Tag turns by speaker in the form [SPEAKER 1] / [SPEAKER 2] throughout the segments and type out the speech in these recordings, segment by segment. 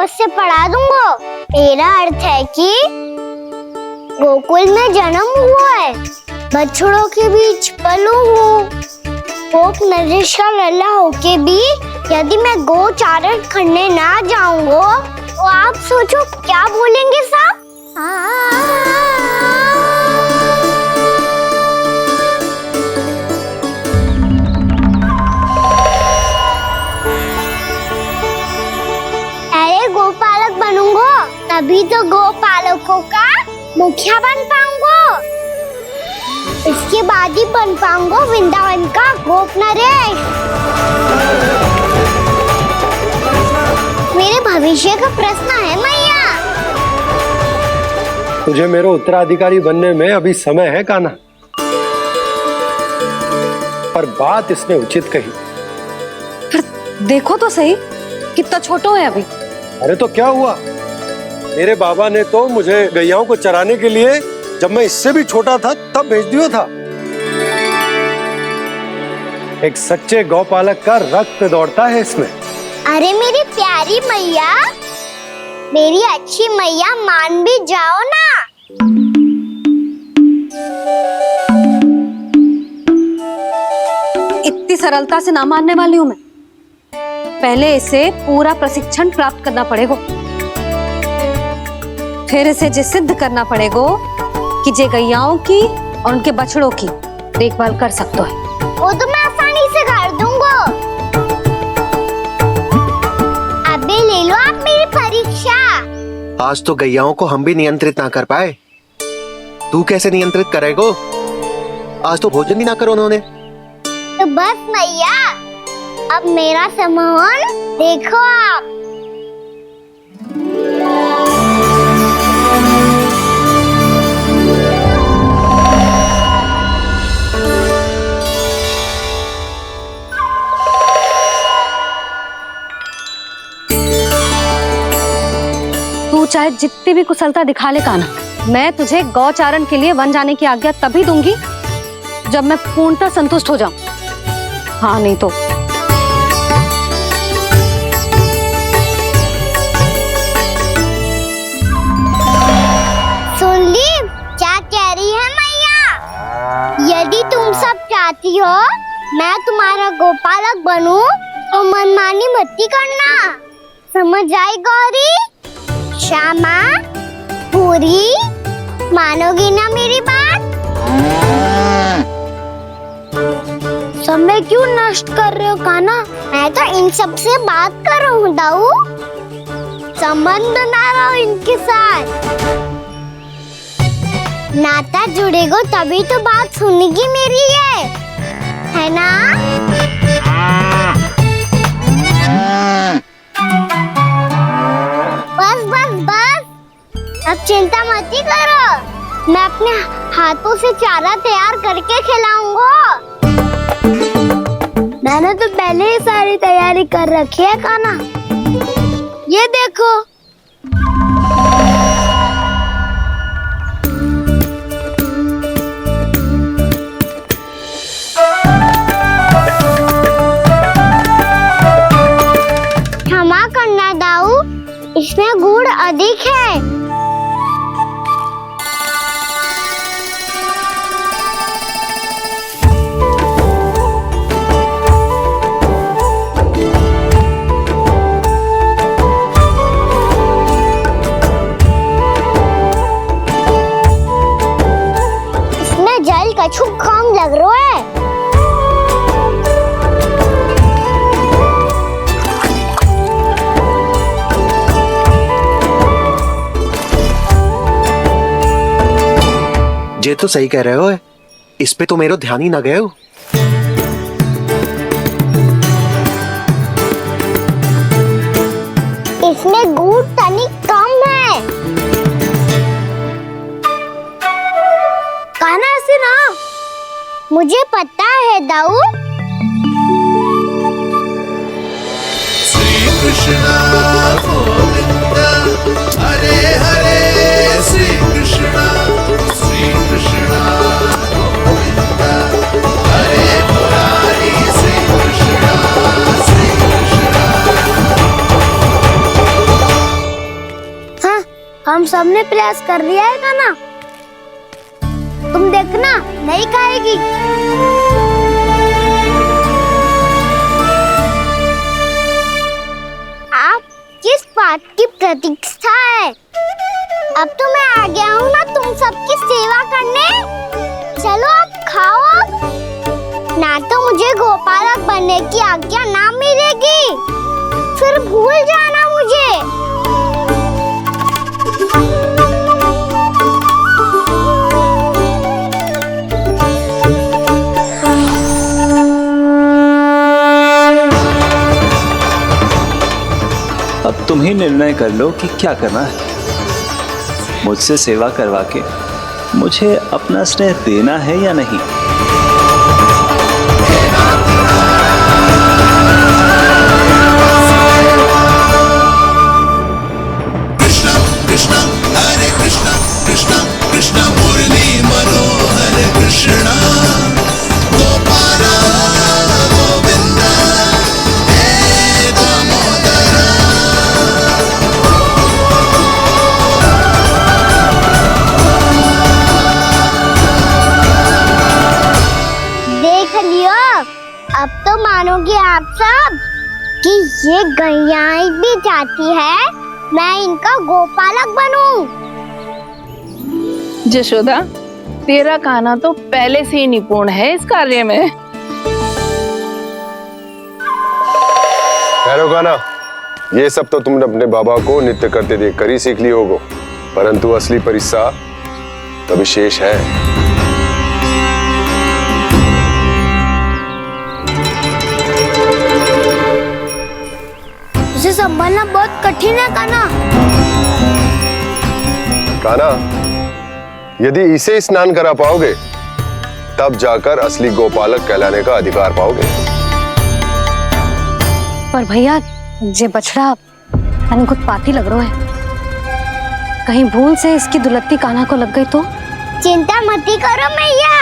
[SPEAKER 1] से पढ़ा दूंगा। मेरा अर्थ है कि गोकुल में जन्म हुआ है, बछड़ों के बीच पलू हूँ। गोप नरेश का लल्ला होके भी यदि मैं गोचारण करने ना जाऊंगा तो आप सोचो क्या बोलेंगे साहब? अरे गोपालक बनूंगा तभी तो गोपालकों का मुखिया बन पाऊंगा। इसके बाद ही बन पाऊंगा वृंदावन का गोप नरेश। मेरे भविष्य का प्रश्न है मैया।
[SPEAKER 2] तुझे मेरे उत्तराधिकारी बनने में अभी समय है कान्हा, पर बात इसने उचित कही।
[SPEAKER 3] पर देखो तो सही, कितना छोटो है अभी।
[SPEAKER 2] अरे तो क्या हुआ, मेरे बाबा ने तो मुझे गैयाओं को चराने के लिए जब मैं इससे भी छोटा था तब भेज दिया था। एक सच्चे गौपालक का रक्त दौड़ता है इसमें।
[SPEAKER 1] अरे मेरी प्यारी मैया, मेरी अच्छी मैया, मान भी जाओ ना।
[SPEAKER 3] इतनी सरलता से ना मानने वाली हूं मैं। पहले इसे पूरा प्रशिक्षण प्राप्त करना पड़ेगा, फिर इसे ये सिद्ध करना पड़ेगा कि जे गैयाओं की और उनके बछड़ों की देखभाल कर सकते है।
[SPEAKER 1] वो तो मैं आसानी से कर दूंगा। अबे ले लो आप मेरी परीक्षा।
[SPEAKER 4] आज तो गैयाओं को हम भी नियंत्रित ना कर पाए, तू कैसे नियंत्रित करेगो? आज तो भोजन ही ना करो उन्होंने।
[SPEAKER 1] तो बस मैया, अब मेरा सम्मान देखो आप।
[SPEAKER 3] तू चाहे जितनी भी कुशलता दिखा ले कान्हा, मैं तुझे गौचारण के लिए वन जाने की आज्ञा तभी दूंगी जब मैं पूर्णतः संतुष्ट हो जाऊं। हाँ नहीं तो
[SPEAKER 1] सुन ली क्या कह रही है मैया? यदि तुम सब चाहती हो मैं तुम्हारा गोपालक बनूं तो मनमानी मत करना, समझ आई गौरी? श्यामा, पूरी, मानोगी ना मेरी बात? समय क्यों नष्ट कर रहे हो कान्हा? मैं तो इन सब से बात कर रहा हूँ दाऊ। संबंध बना रहा हूँ इनके साथ। नाता जुड़ेगा तभी तो बात सुनेगी मेरी है ना? बस बस बस, अब चिंता मत ही करो, मैं अपने हाथों से चारा तैयार करके खिलाऊंगा। मैंने तो पहले ही सारी तैयारी कर रखी है कान्हा, ये देखो। क्षमा करना दाऊ, इसमें गुड़ अधिक है। इसमें जल कछु कम लग रहा है।
[SPEAKER 4] ये तो सही कह रहे हो, इस पे तो मेरा ध्यान ही ना गए हो।
[SPEAKER 1] इसमें गुड़ तनिक कम है। कान्हा ऐसे ना, मुझे पता है दाऊ।
[SPEAKER 5] श्री कृष्ण गोविंद हरे हरे, श्री कृष्ण गोविंद हरे मुरारी, श्री कृष्ण
[SPEAKER 1] हम सबने प्रयास कर दिया है कान्हा, तुम देखना नहीं खाएगी। आप किस बात की प्रतीक्षा है? अब तो मैं आ गया हूँ ना तुम सबकी सेवा करने। चलो अब खाओ अब। ना तो मुझे गोपालक बनने की आज्ञा ना मिलेगी, फिर भूल जाना मुझे।
[SPEAKER 6] अब तुम ही निर्णय कर लो कि क्या करना है। मुझसे सेवा करवा के मुझे अपना स्नेह देना है या नहीं।
[SPEAKER 5] कृष्ण कृष्ण हरे कृष्ण कृष्ण कृष्ण मुरली मनोहर कृष्ण गोपाल गोविंद हे दामोदर।
[SPEAKER 1] देख लियो, अब तो मानोगे आप सब कि ये गैयाएं भी चाहती है मैं इनका गोपालक बनूं।
[SPEAKER 7] जशोदा, तेरा कान्हा तो पहले से ही निपुण है इस कार्य में।
[SPEAKER 8] ठहरो कान्हा, ये सब तो तुमने अपने बाबा को नृत्य करते देख कर ही सीख ली होगो, परंतु असली परिश्रम तो विशेष है।
[SPEAKER 1] उसे संभालना बहुत कठिन है कान्हा।
[SPEAKER 8] कान्हा, यदि इसे स्नान करा पाओगे तब जाकर असली गोपालक कहलाने का अधिकार पाओगे।
[SPEAKER 3] पर भैया ये बछड़ा यानी कुछ पाती लग रहा है, कहीं भूल से इसकी दुलत्ती कान्हा को लग गई तो?
[SPEAKER 1] चिंता मती करो मैया,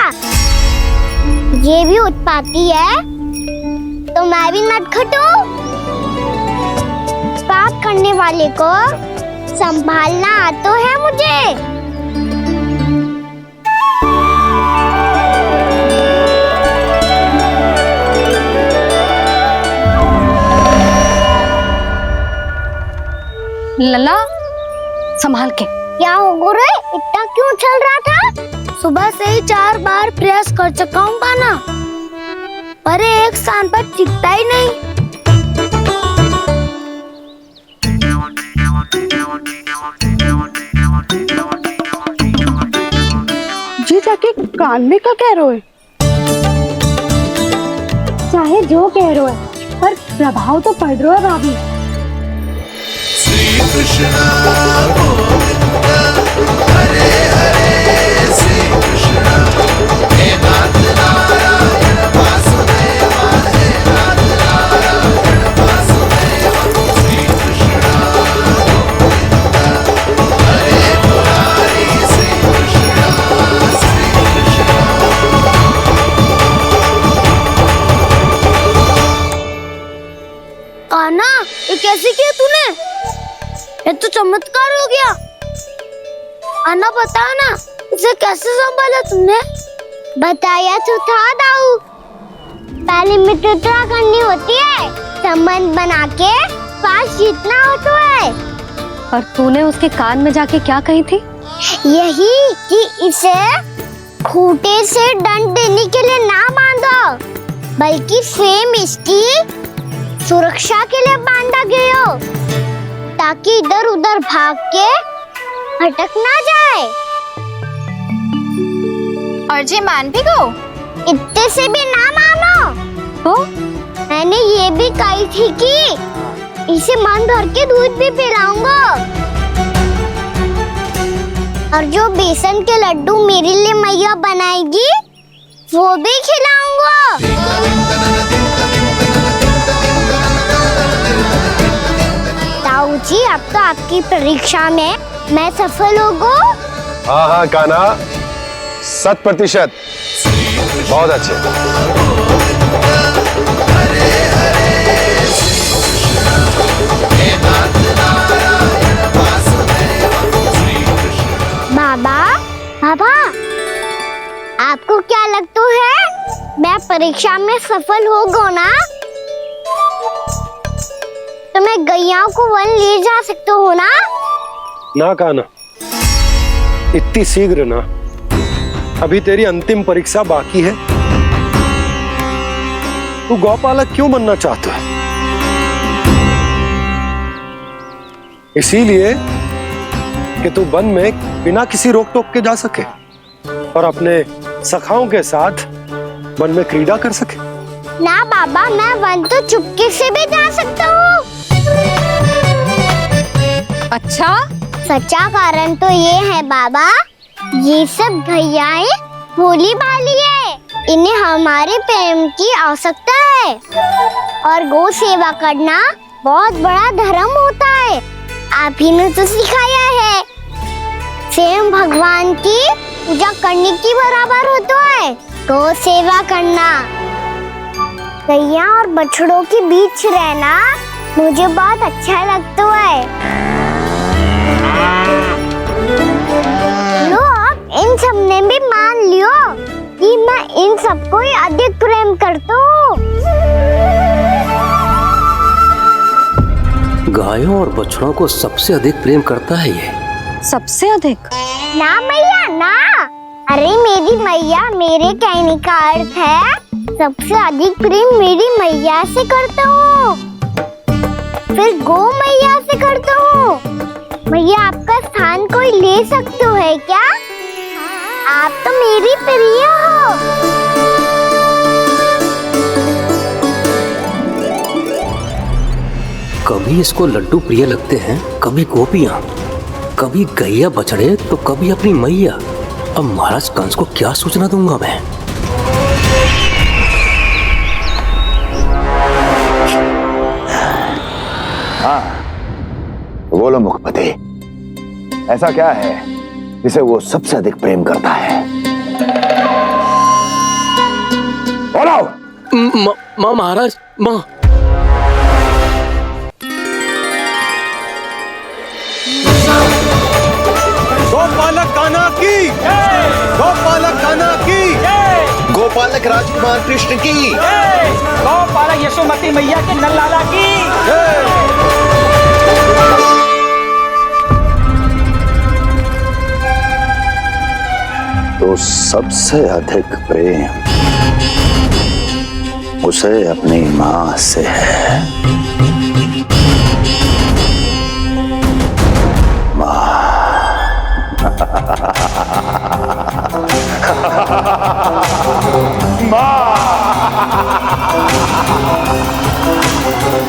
[SPEAKER 1] ये भी उत्पाती है तो मैं भी नटखट हूँ। पाप करने वाले को संभालना आता है मुझे।
[SPEAKER 3] लला संभाल के।
[SPEAKER 1] क्या हो गुरु, इतना क्यों चल रहा था? सुबह से ही 4 बार प्रयास कर चुका हूँ कान्हा, पर एक स्थान पर टिकता ही नहीं।
[SPEAKER 7] जी जाके कान में का कह रहे हो?
[SPEAKER 3] चाहे जो कह रहे हो पर प्रभाव तो पड़ रहा है भाभी।
[SPEAKER 5] श्री कृष्ण गोविंद हरे हरे श्री कृष्ण हे नाथ नारायण वासुदेव हे नाथ नारायण वासुदेव। श्री कृष्ण गोविंद हरे मुरारी श्री कृष्ण श्री कृष्ण।
[SPEAKER 1] कान्हा, ये कैसे किया तूने? ये तो चमत्कार हो गया। अन्ना बता ना, इसे कैसे संभाला तुमने? बताया तो था दाऊ, पहले मित्रता करनी होती है, संबंध बना के पास जीतना होता है।
[SPEAKER 3] पर तूने उसके कान में जाके क्या कही थी?
[SPEAKER 1] यही कि इसे खूंटे से दंड देने के लिए ना बांधो, बल्कि फेम इसकी सुरक्षा के लिए बांधा गया हो, ताकि इधर उधर भाग के भटक ना जाए। और जी मान भी गो, इतने से भी ना मानो।
[SPEAKER 3] तो
[SPEAKER 1] मैंने ये भी कही थी कि इसे मन भर के दूध भी पिलाऊंगा, और जो बेसन के लड्डू मेरे लिए मैया बनाएगी वो भी खिलाऊंगा। ताऊ जी, अब तो आपकी परीक्षा में मैं सफल होगा।
[SPEAKER 8] हाँ हाँ कान्हा, 100%। बहुत अच्छे।
[SPEAKER 5] हे नाथ नारायण वासुदेव
[SPEAKER 1] परीक्षा में सफल हो गो ना तो मैं गैयाओं को वन ले जा सकते हो ना?
[SPEAKER 2] ना कान्हा, इतनी शीघ्र ना, अभी तेरी अंतिम परीक्षा बाकी है। तू गौपालक क्यों बनना चाहता है? इसीलिए कि तू वन में बिना किसी रोक टोक के जा सके और अपने सखाओं के साथ वन में क्रीड़ा कर सके।
[SPEAKER 1] ना बाबा, मैं वन तो चुपके से भी जा सकता हूँ।
[SPEAKER 3] अच्छा,
[SPEAKER 1] सच्चा कारण तो ये है बाबा, ये सब गैयाएं भोली भाली है, इन्हें हमारे प्रेम की आवश्यकता है और गौ सेवा करना बहुत बड़ा धर्म होता है। आप ही ने तो सिखाया है, स्वयं भगवान की पूजा करने की बराबर होता है गौ सेवा करना। गैया और बछड़ों के बीच रहना मुझे बहुत अच्छा लगता है। लो, अब इन सब ने भी मान लियो कि मैं इन सबको ही अधिक प्रेम करता हूँ।
[SPEAKER 9] गायों और बछड़ों को सबसे अधिक प्रेम करता है ये।
[SPEAKER 3] सबसे अधिक?
[SPEAKER 1] ना मैया ना, अरे मेरी मैया, मेरे कहने का अर्थ है सबसे अधिक प्रेम मेरी मैया से करता हूँ, फिर गौ मैया से करता हूँ। मैया, आपका स्थान कोई ले सकते है क्या? आप तो मेरी प्रिय हो।
[SPEAKER 9] कभी इसको लड्डू प्रिय लगते हैं, कभी गोपियां, कभी गैया बछड़े, तो कभी अपनी मैया। अब महाराज कंस को क्या सूचना दूंगा मैं?
[SPEAKER 10] हाँ, बोलो मुखपति, ऐसा क्या है जिसे वो सबसे अधिक प्रेम करता है? बोलो।
[SPEAKER 9] माँ महाराज, माँ।
[SPEAKER 2] गोपालक कान्हा की, गोपालक कान्हा की,
[SPEAKER 4] गोपालक राजकुमार कृष्ण की,
[SPEAKER 11] गौपालक यशोमती मैया के नल लाला की।
[SPEAKER 10] तो सबसे अधिक प्रेम उसे अपनी मां से है।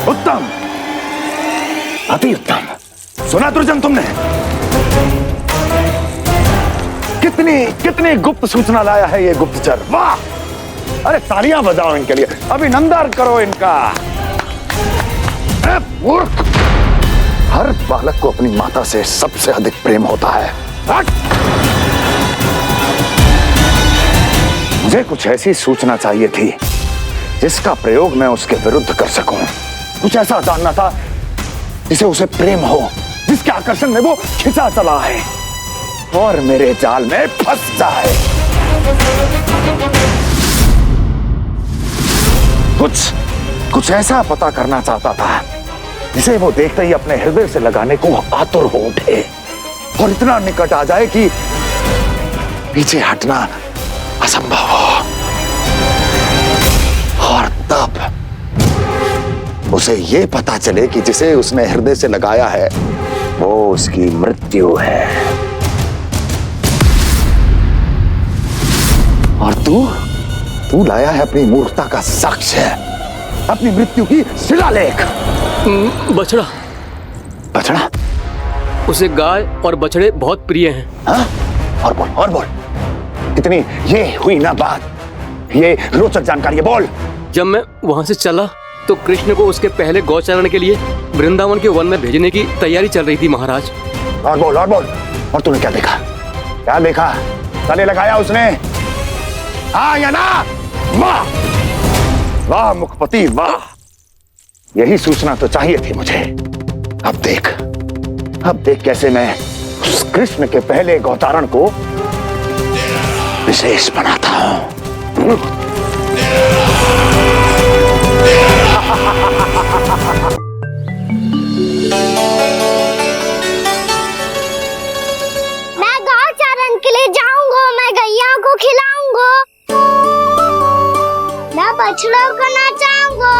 [SPEAKER 10] उत्तम, अति उत्तम। सुना दुर्जन तुमने? कितनी कितनी गुप्त सूचना लाया है ये गुप्तचर। वाह! अरे तालियां बजाओ इनके लिए, अभिनंदन करो इनका। अरे मूर्ख! हर बालक को अपनी माता से सबसे अधिक प्रेम होता है। मुझे कुछ ऐसी सूचना चाहिए थी जिसका प्रयोग मैं उसके विरुद्ध कर सकूं। कुछ ऐसा जानना था जिसे उसे प्रेम हो, जिसके आकर्षण में वो खिंचा चला है और मेरे जाल में फंस जाए। कुछ ऐसा पता करना चाहता था जिसे वो देखते ही अपने हृदय से लगाने को आतुर हो उठे और इतना निकट आ जाए कि पीछे हटना असंभव हो। और तब उसे ये पता चले कि जिसे उसने हृदय से लगाया है वो उसकी मृत्यु है। और तू लाया है अपनी मूर्खता का साक्ष्य, अपनी मृत्यु की शिलालेख।
[SPEAKER 9] बछड़ा।
[SPEAKER 10] बछड़ा?
[SPEAKER 9] उसे गाय और बछड़े बहुत प्रिय हैं।
[SPEAKER 10] हाँ? और बोल। कितनी ये हुई ना बात, ये रोचक जानकारी है, बोल।
[SPEAKER 9] जब मैं वहां से चला तो कृष्ण को उसके पहले गौचारण के लिए वृंदावन के वन में भेजने की तैयारी चल रही थी महाराज।
[SPEAKER 10] और बोल। और तूने क्या देखा? गले लगाया उसने? हाँ या ना? वाह मुखपति वाह, यही सूचना तो चाहिए थी मुझे। अब देख कैसे मैं उस कृष्ण के पहले गौतारण को विशेष बनाता हूं।
[SPEAKER 1] मैं गाँव चारण के लिए जाऊंगा, मैं गैया को खिलाऊंगा, मैं बछड़ों को नचाऊंगा,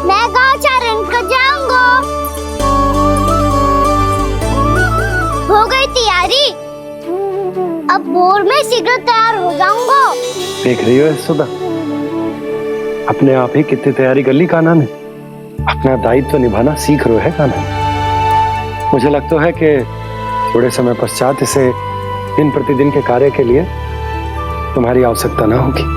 [SPEAKER 1] मैं गाँव चारण को जाऊंगा। हो गई तैयारी, अब भोर में शीघ्र तैयार हो जाऊंगा।
[SPEAKER 2] देख रही हो सुधा, अपने आप ही कितनी तैयारी कर ली कान्हा ने। अपना दायित्व निभाना सीख रहे है कान्हा। मुझे लगता है कि थोड़े समय पश्चात इसे दिन प्रतिदिन के कार्य के लिए तुम्हारी आवश्यकता ना होगी।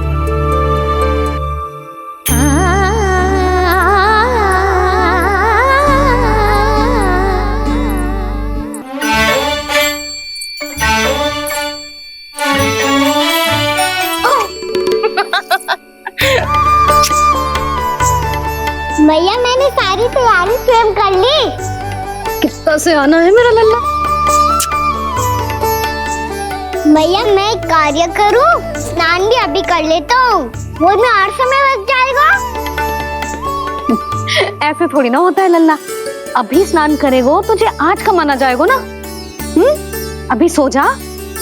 [SPEAKER 1] भैया मैंने सारी तैयारी स्वयं कर ली।
[SPEAKER 3] कितना से आना है मेरा लल्ला?
[SPEAKER 1] भैया मैं एक कार्य करूं, स्नान भी अभी कर लेता हूँ, वो में और समय लग जाएगा।
[SPEAKER 3] ऐसे थोड़ी ना होता है लल्ला, अभी स्नान करेगो तुझे आज कमाना जाएगो ना। अभी सो जा,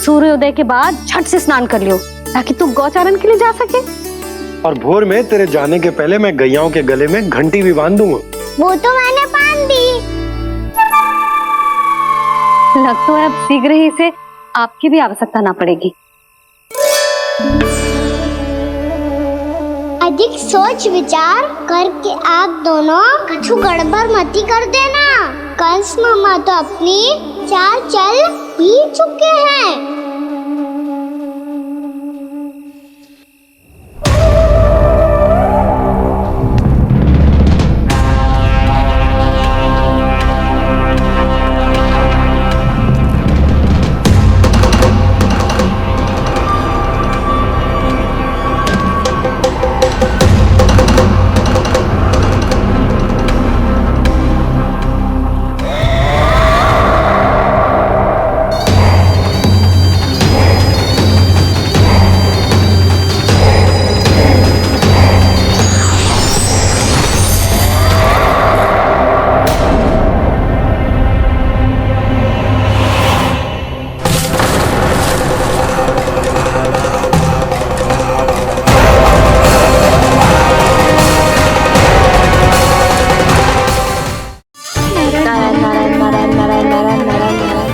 [SPEAKER 3] सूर्योदय के बाद झट से स्नान कर लियो ताकि तू गौचारण के लिए जा सके।
[SPEAKER 2] और भोर में तेरे जाने के पहले मैं गैयाओं के गले में घंटी भी बांध दूंगा।
[SPEAKER 1] वो तो मैंने बांध दी।
[SPEAKER 3] लग तो है अब शीघ्र ही से आपकी भी आवश्यकता ना पड़ेगी।
[SPEAKER 1] अधिक सोच विचार करके आप दोनों कछु गड़बड़ मती कर देना। कंस मामा तो अपनी चाल चल ही चुके हैं।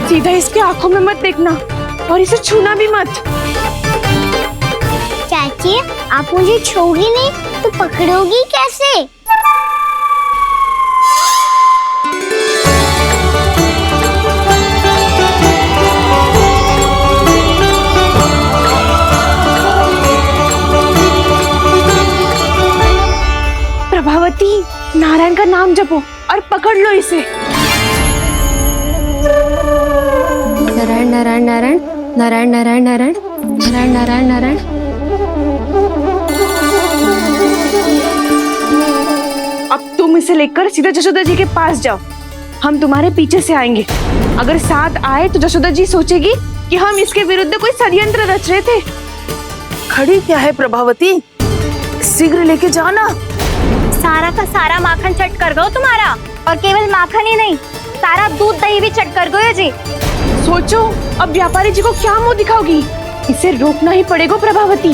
[SPEAKER 7] सीधा इसके आंखों में मत देखना और इसे छूना भी मत।
[SPEAKER 1] चाची आप मुझे छोगी नहीं तो पकड़ोगी कैसे?
[SPEAKER 7] प्रभावती, नारायण का नाम जपो और पकड़ लो इसे।
[SPEAKER 3] नारायण नारायण नारायण नारायण नारायण नारायण नारायण नारायण नारायण।
[SPEAKER 7] अब तुम इसे लेकर सीधा जशोदा जी के पास जाओ, हम तुम्हारे पीछे से आएंगे। अगर साथ आए तो जशोदा जी सोचेगी कि हम इसके विरुद्ध कोई षड्यंत्र रच रहे थे। खड़ी क्या है प्रभावती, शीघ्र लेके जाओ ना।
[SPEAKER 12] सारा का सारा माखन चट कर गो तुम्हारा, और केवल माखन ही नहीं, सारा दूध दही भी चट कर गो जी।
[SPEAKER 7] सोचो अब व्यापारी जी को क्या मुंह दिखाओगी, इसे रोकना ही पड़ेगा प्रभावती।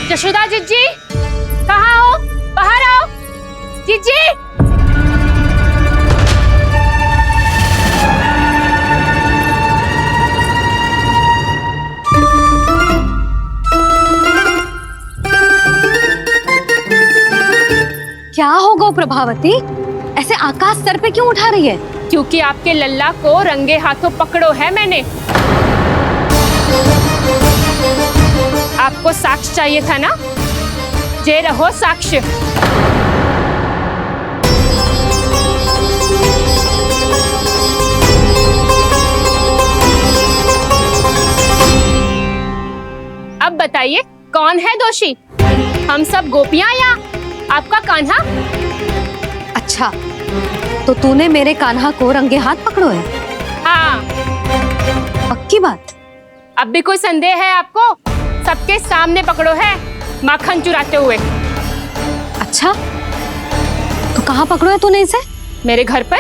[SPEAKER 12] जशोदा जीजी, कहाँ हो? बाहर आओ जीजी।
[SPEAKER 3] क्या होगा प्रभावती, ऐसे आकाश सर पे क्यों उठा रही है?
[SPEAKER 12] क्योंकि आपके लल्ला को रंगे हाथों पकड़ो है मैंने। आपको साक्ष्य चाहिए था ना, जे रहो साक्ष्य। अब बताइए कौन है दोषी?
[SPEAKER 13] हम सब गोपियां या आपका कान्हा?
[SPEAKER 3] अच्छा, तो तूने मेरे कान्हा को रंगे हाथ पकड़ो है?
[SPEAKER 13] हाँ।
[SPEAKER 3] पक्की बात?
[SPEAKER 13] अब भी कोई संदेह है आपको? सबके सामने पकड़ो है माखन चुराते हुए।
[SPEAKER 3] अच्छा, तो कहाँ पकड़ो है तूने इसे?
[SPEAKER 13] मेरे घर पर।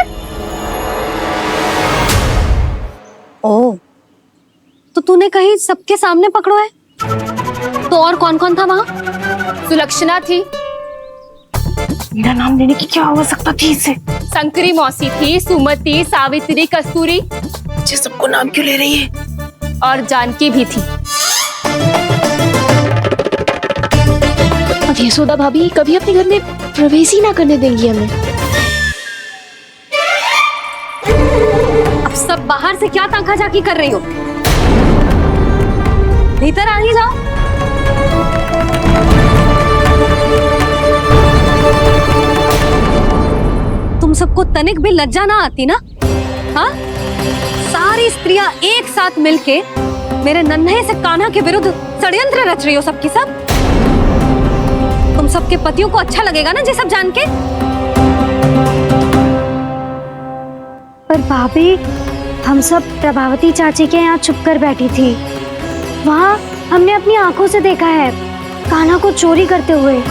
[SPEAKER 3] ओ, तो तूने कहीं सबके सामने पकड़ो है? तो और कौन कौन था वहाँ?
[SPEAKER 13] सुलक्षणा थी।
[SPEAKER 7] मेरा नाम लेने की क्या आवश्यकता थी इसे?
[SPEAKER 13] संकरी मौसी थी, सुमति, सावित्री, कस्तूरी।
[SPEAKER 7] ये सबको नाम क्यों ले रही है?
[SPEAKER 13] और जानकी भी थी।
[SPEAKER 7] अब यशोदा भाभी कभी अपने घर में प्रवेश ही ना करने देंगी हमें।
[SPEAKER 3] अब सब बाहर से क्या ताका झाकी कर रही हो? भीतर आ ही जाओ। तुम सबको तनिक भी लज्जा ना आती ना? हाँ? सारी स्त्रियां एक साथ मिलके मेरे नन्हे से कान्हा के विरुद्ध षड्यंत्र रच रही हो सबकी सब। तुम सबके पतियों को अच्छा लगेगा ना ये सब जान के?
[SPEAKER 1] पर भाभी, हम सब प्रभावती चाची के यहाँ छुप कर बैठी थी। वहाँ हमने अपनी आंखों से देखा है कान्हा को चोरी करते हुए।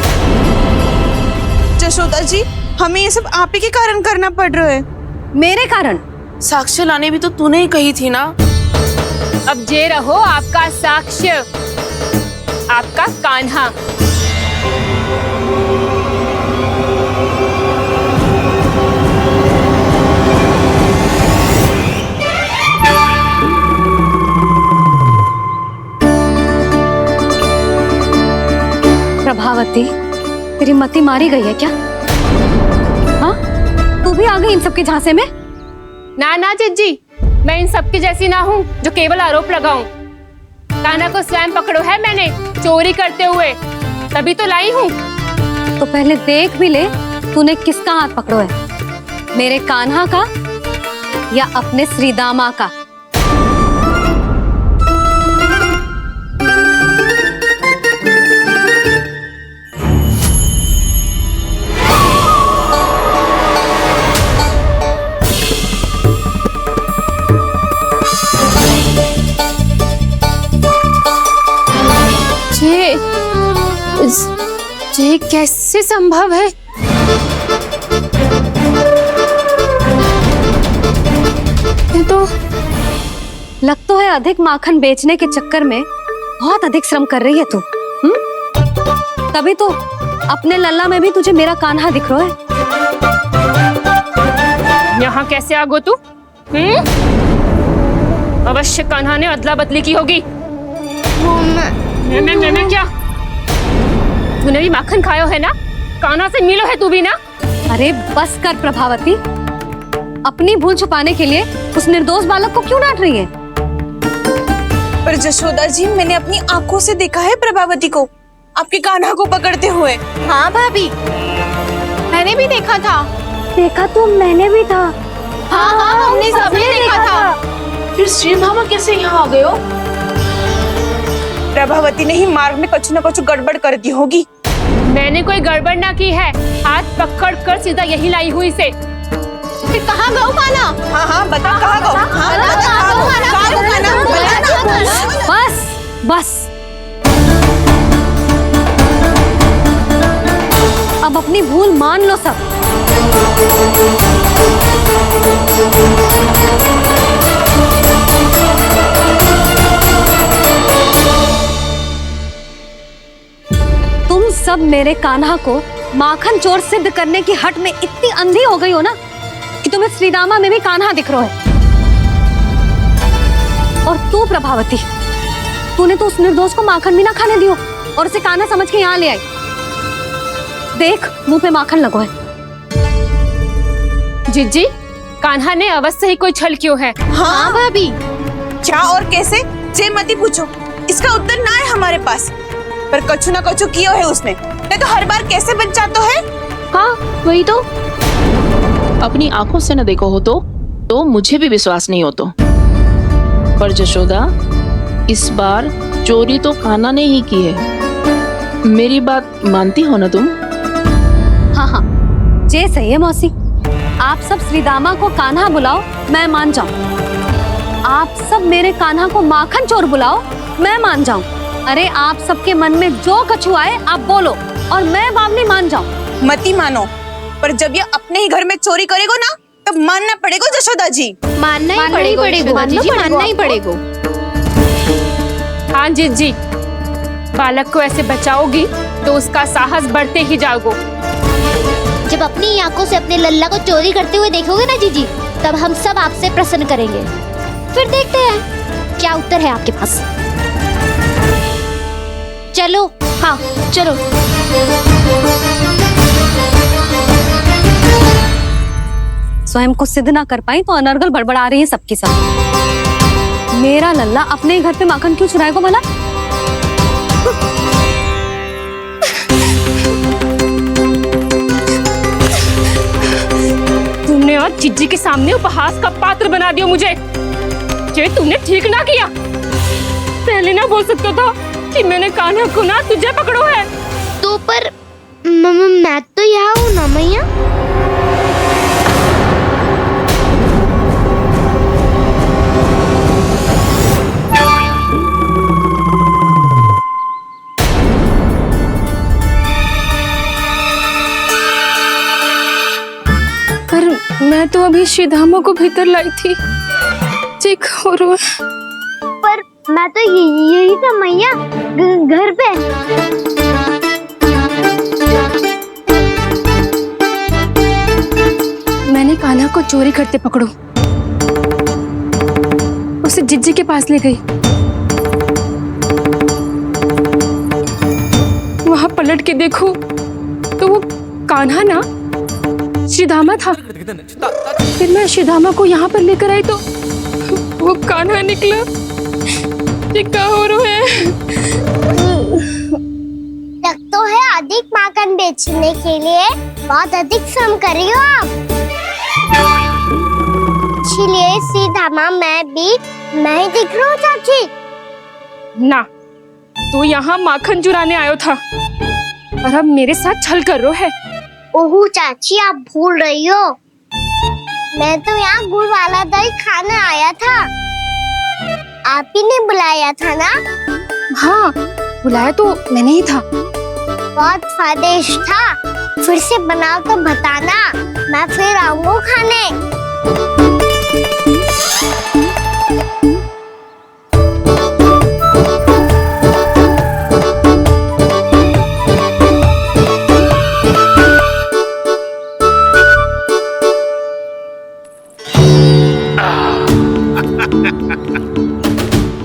[SPEAKER 7] जशोदा जी, हमें ये सब आप ही के कारण करना पड़ रहा है।
[SPEAKER 3] मेरे कारण?
[SPEAKER 7] साक्ष्य लाने भी तो तूने ही कही थी ना।
[SPEAKER 13] अब जे रहो आपका साक्ष्य, आपका कान्हा।
[SPEAKER 3] प्रभावती, तेरी मति मारी गई है क्या? हाँ? तू भी आ गई इन सबके झांसे में?
[SPEAKER 13] ना ना जिज्जी, मैं इन सबकी जैसी ना हूँ जो केवल आरोप लगाऊं। कान्हा को स्वयं पकड़ो है मैंने चोरी करते हुए, तभी तो लाई हूँ।
[SPEAKER 3] तो पहले देख भी ले तूने किसका हाथ पकड़ो है, मेरे कान्हा का या अपने श्रीदामा का?
[SPEAKER 13] ये कैसे संभव है? ये तो
[SPEAKER 3] लग तो है अधिक माखन बेचने के चक्कर में बहुत अधिक श्रम कर रही है तू। तभी तो अपने लल्ला में भी तुझे मेरा कान्हा दिख रहा है।
[SPEAKER 13] यहाँ कैसे आ गो तू? अवश्य कान्हा ने अदला बदली की होगी। मैं क्या? तूने भी माखन खायो है ना? कान्हा से मिलो है तू भी ना?
[SPEAKER 3] अरे बस कर प्रभावती, अपनी भूल छुपाने के लिए उस निर्दोष बालक को क्यों डांट रही है?
[SPEAKER 7] पर जशोदा जी, मैंने अपनी आंखों से देखा है प्रभावती को आपके कान्हा को पकड़ते हुए। हाँ भाभी, मैंने भी देखा था।
[SPEAKER 1] देखा तो मैंने भी था।
[SPEAKER 7] हाँ हाँ, हमने सबने देखा था। फिर श्री मामा कैसे यहाँ आ गए हो? प्रभावती ने ही मार्ग में कुछ न कुछ गड़बड़ कर दी होगी।
[SPEAKER 13] मैंने कोई गड़बड़ ना की है, हाथ पकड़ कर सीधा यही लाई हुई से।
[SPEAKER 7] फिर कहाँ गौ कान्हा? हाँ हाँ बता, कहाँ गौ?
[SPEAKER 3] बस बस, अब अपनी भूल मान लो सब। तुम सब मेरे कान्हा को माखन चोर सिद्ध करने की हट में इतनी अंधी हो गई हो ना कि तुम्हें श्रीदामा में भी कान्हा दिख रहा है। और तू प्रभावती, तूने तो उस निर्दोष को माखन भी ना खाने दियो और उसे कान्हा समझ के यहाँ ले आई। देख, मुंह पे माखन लगो है।
[SPEAKER 13] जिज्जी, कान्हा ने अवश्य ही कोई छल क्यों है।
[SPEAKER 7] हाँ भाभी, क्या और कैसे? जे मती पूछो, इसका उत्तर ना है हमारे पास। पर कछु ना कछु किया है उसने, नहीं तो हर बार कैसे बच जाता है।
[SPEAKER 14] हाँ वही तो, अपनी आंखों से न देखो हो तो मुझे भी विश्वास नहीं हो तो। पर जशोदा, इस बार चोरी तो कान्हा ने ही की है। मेरी बात मानती हो ना तुम?
[SPEAKER 3] हाँ हाँ, जे सही है मौसी। आप सब श्रीदामा को कान्हा बुलाओ, मैं मान जाऊं। आप सब मेरे कान्हा को माखन चोर बुलाओ, मैं मान जाऊं। अरे आप सबके मन में जो कछु आए आप बोलो और मैं बावली मान जाऊं।
[SPEAKER 7] मती मानो, पर जब ये अपने ही घर में चोरी करेगो ना तब मानना पड़ेगा जशोदा जी।
[SPEAKER 12] मानना ही पड़ेगा जीजी, मानना ही पड़ेगा।
[SPEAKER 13] हाँ जीजी, बालक को ऐसे बचाओगी तो उसका साहस बढ़ते ही जाओगे।
[SPEAKER 12] जब अपनी आंखों से अपने लल्ला को चोरी करते हुए देखोगे ना जीजी, तब हम सब आपसे प्रसन्न करेंगे। फिर देखते हैं क्या उत्तर है आपके पास। चलो, हाँ चलो।
[SPEAKER 3] स्वयं को सिद्ध ना कर पाई तो अनर्गल बड़बड़ा रही है सबकी सब। मेरा लल्ला अपने ही घर पे माखन क्यों चुराएगा भला?
[SPEAKER 13] तुमने आज जीजी के सामने उपहास का पात्र बना दिया मुझे। ये तुमने ठीक ना किया। पहले ना बोल सकता था कि मैंने कान्हा को ना तुझे पकड़ो है।
[SPEAKER 1] तो पर मैं तो यहाँ हूँ ना मैया।
[SPEAKER 13] पर मैं तो अभी श्रीधामा को भीतर लाई थी। चेक हो रहा है।
[SPEAKER 1] पर मैं तो यही था मैया, घर पे।
[SPEAKER 13] मैंने कान्हा को चोरी करते पकड़ो, उसे जिज्जी के पास ले गई। वहां पलट के देखो तो वो कान्हा ना श्रीधामा था। फिर मैं श्रीधामा को यहाँ पर लेकर आई तो वो कान्हा निकला। ये क्या हो रहा है?
[SPEAKER 1] लग तो है अधिक माखन बेचने के लिए बहुत अधिक श्रम कर रही हो आप। इसलिए श्रीधामा मैं ही दिख रहा हूँ चाची।
[SPEAKER 13] ना, तू यहाँ माखन चुराने आयो था और अब मेरे साथ छल कर रो है।
[SPEAKER 1] ओह चाची, आप भूल रही हो, मैं तो यहाँ गुड़ वाला दही खाने आया था। आप ही ने बुलाया था ना?
[SPEAKER 13] हाँ, बुलाया तो मैंने ही था।
[SPEAKER 1] बहुत स्वादिष्ट था। फिर से बनाओ तो बताना, मैं फिर आऊंगा खाने।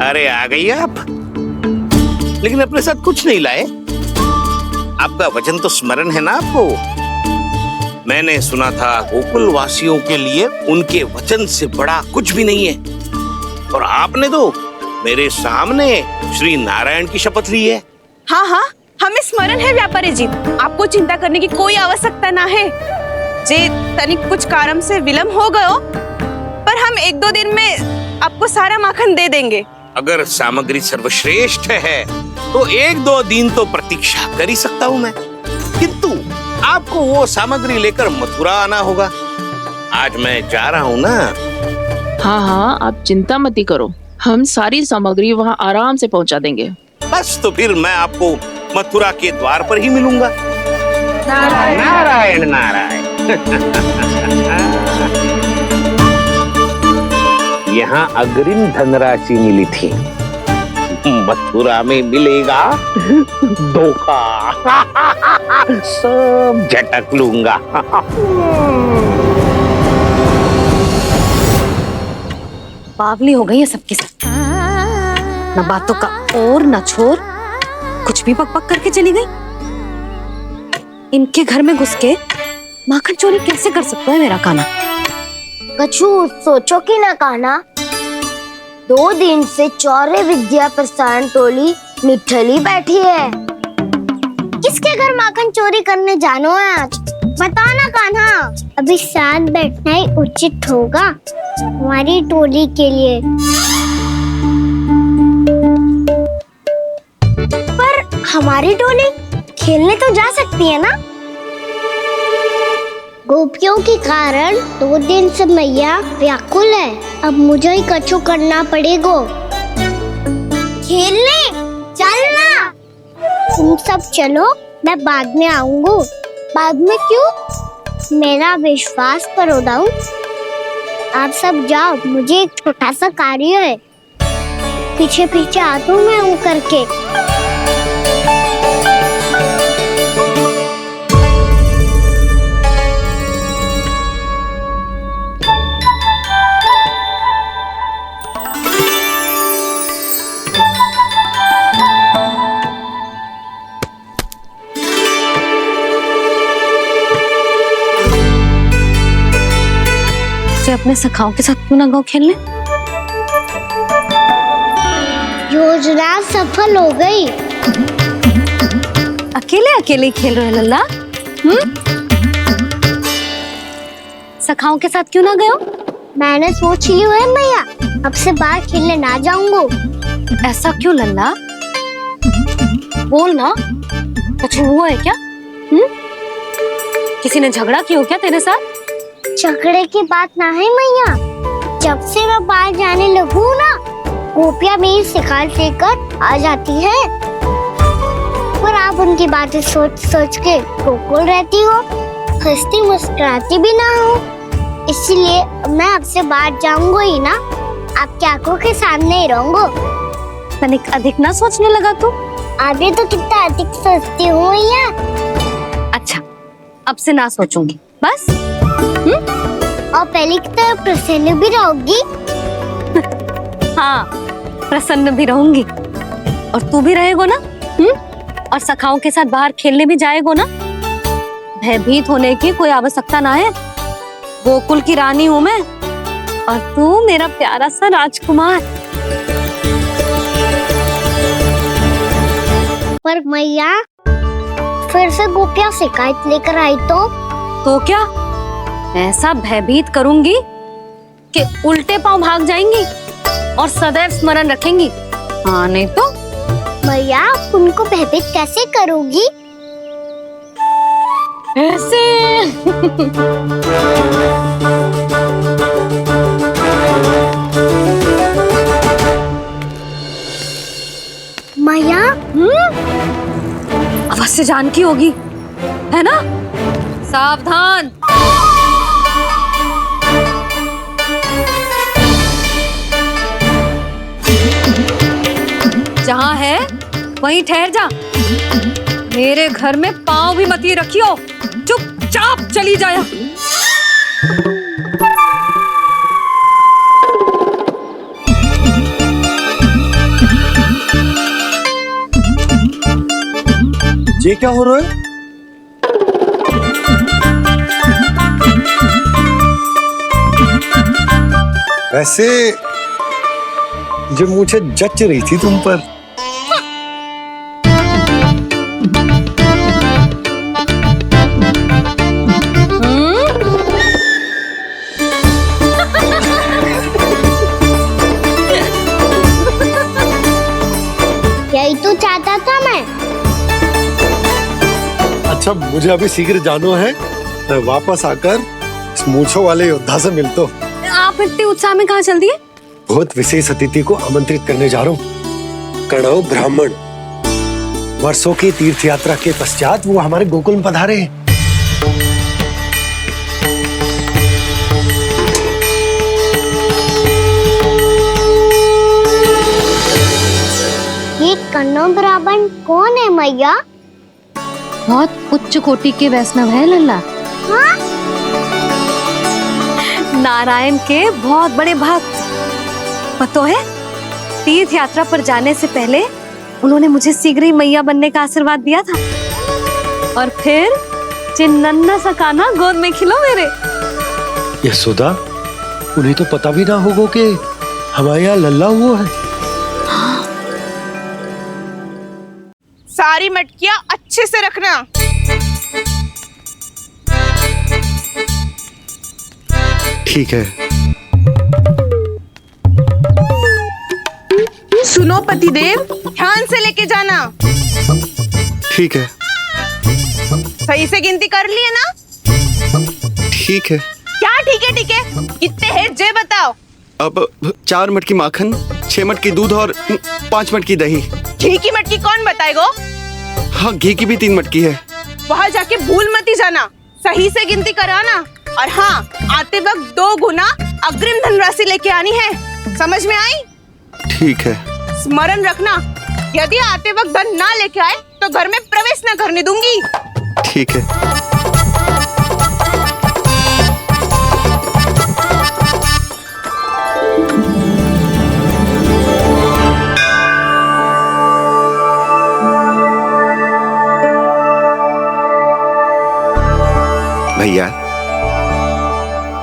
[SPEAKER 15] अरे आ गई आप, लेकिन अपने साथ कुछ नहीं लाए। आपका वचन तो स्मरण है ना आपको? मैंने सुना था गोकुल वासियों के लिए उनके वचन से बड़ा कुछ भी नहीं है। और आपने तो मेरे सामने श्री नारायण की शपथ ली है।
[SPEAKER 7] हाँ हाँ, हमें स्मरण है व्यापारी जी। आपको चिंता करने की कोई आवश्यकता ना है। जे तनिक कुछ कारण से विलंब हो गयो, पर हम 1-2 दिन में आपको सारा माखन दे देंगे।
[SPEAKER 15] अगर सामग्री सर्वश्रेष्ठ है तो 1-2 दिन तो प्रतीक्षा कर ही सकता हूँ मैं, किंतु आपको वो सामग्री लेकर मथुरा आना होगा। आज मैं जा रहा हूँ ना।
[SPEAKER 14] हाँ हाँ, आप चिंता मत करो, हम सारी सामग्री वहाँ आराम से पहुँचा देंगे।
[SPEAKER 15] बस तो फिर मैं आपको मथुरा के द्वार पर ही मिलूंगा। नारायण नारायण नारायण। यहाँ अग्रिम धनराशि मिली थी, मथुरा में मिलेगा धोखा। सब झटक लूंगा।
[SPEAKER 3] बावली हो गई है सबकी सब। न बातों का और न छोर, कुछ भी बक बक करके चली गई। इनके घर में घुस के माखन चोरी कैसे कर सकता है मेरा कान्हा?
[SPEAKER 1] कछु सोचो कि ना कान्हा, 2 दिन से चौर्य विद्या प्रसारण टोली निठली बैठी है। किसके घर माखन चोरी करने जानो है आज? बताना कान्हा। अभी साथ बैठना ही उचित होगा हमारी टोली के लिए। पर हमारी टोली खेलने तो जा सकती है ना? गोपियों के कारण 2 दिन से मैया व्याकुल है। अब मुझे ही कछु करना पड़ेगा। खेलने चलना। तुम सब चलो, मैं बाद में आऊंगा। बाद में क्यों? मेरा विश्वास करो दाऊ। आप सब जाओ, मुझे एक छोटा सा कार्य है। पीछे पीछे आता हूँ मैं करके।
[SPEAKER 3] अपने सखाओं के साथ क्यों ना गाँव खेलने?
[SPEAKER 1] योजना सफल हो गई।
[SPEAKER 3] अकेले अकेले ही खेल रहे हो लल्ला? सखाओं के साथ क्यों ना गए हो?
[SPEAKER 1] मैंने सोच लिया है मैया, अब से बाहर खेलने ना जाऊंगा।
[SPEAKER 3] ऐसा क्यों लल्ला? बोल ना, कुछ हुआ है क्या? किसी ने झगड़ा किया हो क्या तेरे साथ?
[SPEAKER 1] झगड़े की बात ना है मैया। जब से मैं बाहर जाने लगू ना, गोपियां मेरी शिकायत लेकर आ जाती है। पर आप उनकी बातें सोच सोच के गोकुल रहती हो, हंसती मुस्कुराती भी ना हो। इसलिए मैं आपसे बाहर जाऊंगा ही ना, आपकी आंखों के सामने ही रहूंगा।
[SPEAKER 3] तनिक अधिक ना सोचने लगा तू?
[SPEAKER 1] आगे तो कितना अधिक सोचती हूँ मैया।
[SPEAKER 3] अच्छा, अब से ना सोचूंगी बस।
[SPEAKER 1] और पहले की तरह प्रसन्न भी रहोगी?
[SPEAKER 3] हाँ, प्रसन्न भी रहूंगी। और तू भी रहेगा ना? और सखाओं के साथ बाहर खेलने भी जाएगा ना? भयभीत होने की कोई आवश्यकता ना है। गोकुल की रानी हूँ मैं, और तू मेरा प्यारा सा राजकुमार।
[SPEAKER 1] पर मैया, फिर से गोपियां शिकायत लेकर आई तो
[SPEAKER 3] क्या? ऐसा भयभीत करूंगी कि उल्टे पांव भाग जाएंगी और सदैव स्मरण रखेंगी। हाँ नहीं तो?
[SPEAKER 1] मैया, आप उनको भयभीत कैसे करोगी?
[SPEAKER 3] ऐसे।
[SPEAKER 1] मैया,
[SPEAKER 3] अवश्य जानकी होगी, है ना? सावधान। जहाँ है वहीं ठहर जा। मेरे घर में पाँव भी मत ही रखियो, चुपचाप चली जाया।
[SPEAKER 2] ये क्या हो रहा है? वैसे जो मुझे जच रही थी तुम पर।
[SPEAKER 1] यही तो चाहता था मैं।
[SPEAKER 2] अच्छा, मुझे अभी शीघ्र जाना है। मैं वापस आकर इस मूंछों वाले योद्धा से मिलता हूँ।
[SPEAKER 3] आप इतने उत्साह में कहाँ चल दिए?
[SPEAKER 2] बहुत विशेष अतिथि को आमंत्रित करने जा रहा हूँ। कणव ब्राह्मण। वर्षों की तीर्थ यात्रा के पश्चात वो हमारे गोकुल में पधारे हैं।
[SPEAKER 1] ये कणव ब्राह्मण कौन है मैया?
[SPEAKER 3] बहुत उच्च कोटि के वैष्णव है लल्ला।
[SPEAKER 1] हाँ?
[SPEAKER 3] नारायण के बहुत बड़े भक्त। पता है, तीर्थ यात्रा पर जाने से पहले उन्होंने मुझे शीघ्र ही मैया बनने का आशीर्वाद दिया था। और फिर चिन्नन्ना सा कान्हा गोद में खिलो मेरे।
[SPEAKER 2] यशोदा, उन्हें तो पता भी ना होगा कि हमारे यहाँ लल्ला हुआ है।
[SPEAKER 7] सारी मटकियां अच्छे से रखना।
[SPEAKER 2] ठीक है।
[SPEAKER 7] सुनो पतिदेव, ध्यान से लेके जाना।
[SPEAKER 2] ठीक है।
[SPEAKER 7] सही से गिनती कर लिए ना?
[SPEAKER 16] ठीक है।
[SPEAKER 7] क्या ठीक है ठीक है? कितने हैं जे बताओ।
[SPEAKER 16] अब 4 मटकी माखन, 6 मटकी दूध और 5 मटकी दही।
[SPEAKER 7] घी की मटकी कौन बताएगा?
[SPEAKER 16] हाँ, घी की भी 3 मटकी है।
[SPEAKER 7] वहाँ जाके भूल मती जाना, सही से गिनती कराना। और हाँ, आते वक्त 2 गुना अग्रिम धनराशि लेके आनी है, समझ में आई?
[SPEAKER 16] ठीक है।
[SPEAKER 7] स्मरण रखना, यदि आते वक्त धन ना लेके आए तो घर में प्रवेश न करने दूंगी।
[SPEAKER 16] ठीक है। भैया,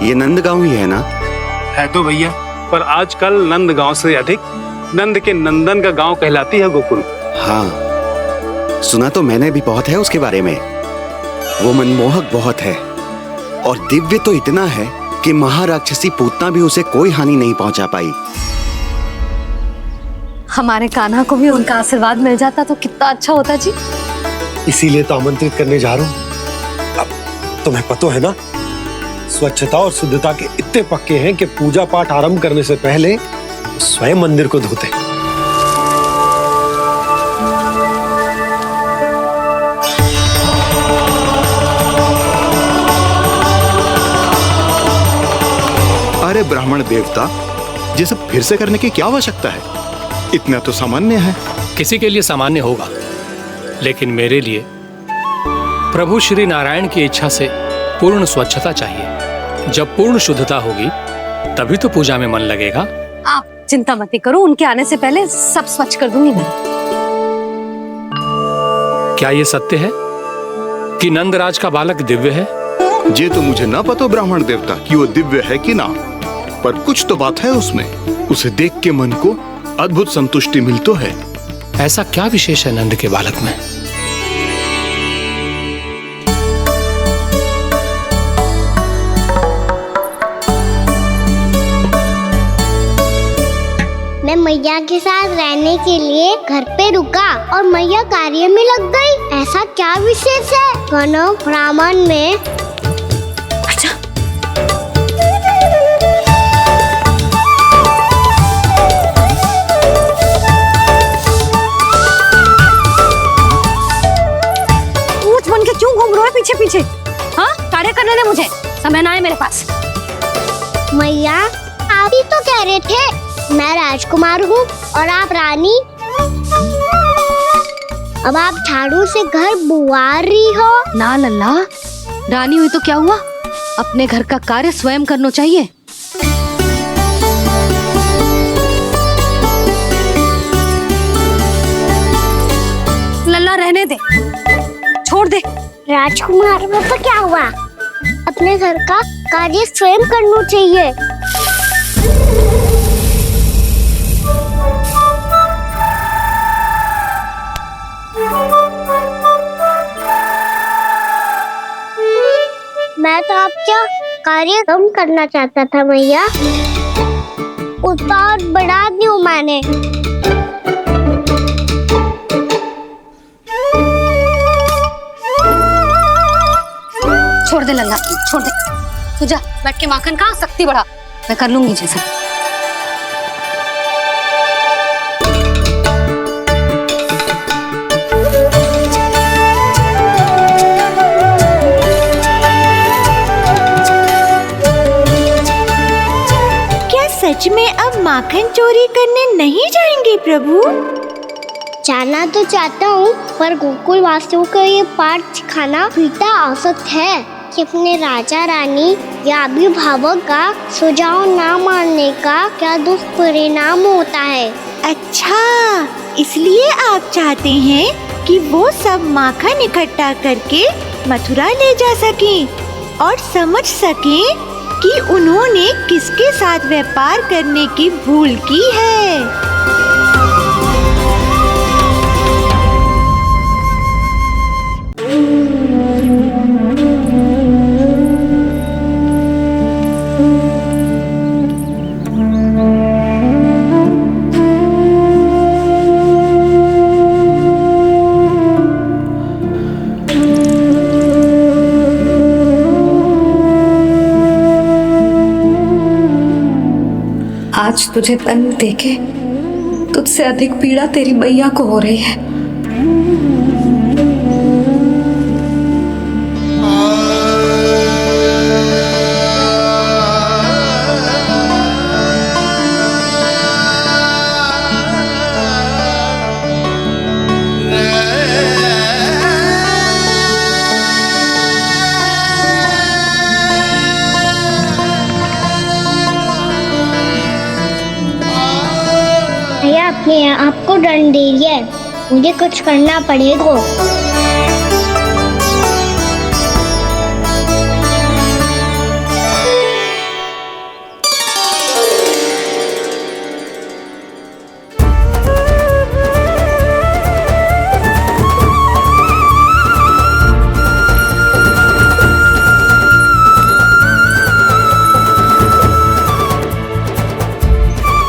[SPEAKER 16] ये नंदगांव ही है ना?
[SPEAKER 2] है तो भैया, पर आजकल नंदगांव से अधिक नंद के नंदन का गांव कहलाती है गोकुल।
[SPEAKER 16] हाँ, सुना तो मैंने भी बहुत है उसके बारे में। वो मनमोहक बहुत है और दिव्य तो इतना है कि महाराक्षसी पूतना भी उसे कोई हानि नहीं पहुंचा पाई।
[SPEAKER 3] हमारे कान्हा को भी उनका आशीर्वाद मिल जाता तो कितना अच्छा होता जी।
[SPEAKER 2] इसीलिए तो आमंत्रित करने जा रहा हूँ। अब तुम्हें पता है ना, स्वच्छता और शुद्धता के इतने पक्के हैं कि पूजा पाठ आरंभ करने से पहले स्वयं मंदिर को धोते।
[SPEAKER 10] अरे ब्राह्मण देवता, ये सब फिर से करने की क्या आवश्यकता है? इतना तो सामान्य है।
[SPEAKER 9] किसी के लिए सामान्य होगा, लेकिन मेरे लिए प्रभु श्री नारायण की इच्छा से पूर्ण स्वच्छता चाहिए। जब पूर्ण शुद्धता होगी तभी तो पूजा में मन लगेगा।
[SPEAKER 3] आप चिंता मत करो, उनके आने से पहले सब स्वच्छ कर दूंगी मैं।
[SPEAKER 9] क्या ये सत्य है कि नंदराज का बालक दिव्य है?
[SPEAKER 10] ये तो मुझे ना पता ब्राह्मण देवता कि वो दिव्य है कि ना, पर कुछ तो बात है उसमें। उसे देख के मन को अद्भुत संतुष्टि मिल तो है।
[SPEAKER 9] ऐसा क्या विशेष है नंद के बालक में?
[SPEAKER 1] मैं मैया के साथ रहने के लिए घर पे रुका और मैया कार्य में लग गई। ऐसा क्या विशेष है गणव ब्राह्मण में?
[SPEAKER 3] अच्छा, ऊंच बन के क्यों घूम रहे हो पीछे पीछे? हाँ, कार्य करने दे मुझे, समय ना है मेरे पास।
[SPEAKER 1] मैया, आप ही तो कह रहे थे मैं राजकुमार हूँ और आप रानी। अब आप झाड़ू से घर बुआ रही हो।
[SPEAKER 3] ना लल्ला, रानी हुई तो क्या हुआ, अपने घर का कार्य स्वयं करना चाहिए। लल्ला रहने दे, छोड़ दे।
[SPEAKER 1] राजकुमार में तो क्या हुआ, अपने घर का कार्य स्वयं करना चाहिए। मैं तो आपका कार्य कम करना चाहता था मैया, उतना और बढ़ा दूं मैंने।
[SPEAKER 3] छोड़ दे लल्ला, छोड़ दे। तू जा बैठ के माखन खा, शक्ति बढ़ा, मैं कर लूंगी जैसा।
[SPEAKER 17] सच में अब माखन चोरी करने नहीं जाएंगे प्रभु?
[SPEAKER 1] जाना तो चाहता हूँ, पर गोकुल वासियों को ये पाठ सिखाना पिता आवश्यक है कि अपने राजा रानी या अभिभावक का सुझाव ना मानने का क्या दुष्परिणाम होता है।
[SPEAKER 17] अच्छा, इसलिए आप चाहते हैं कि वो सब माखन इकट्ठा करके मथुरा ले जा सकें और समझ सकें कि उन्होंने किसके साथ व्यापार करने की भूल की है।
[SPEAKER 3] आज तुझे तन देके तुझसे अधिक पीड़ा तेरी मैया को हो रही है।
[SPEAKER 1] भैया अपने आपको दंड दे दिया है, मुझे कुछ करना पड़ेगा।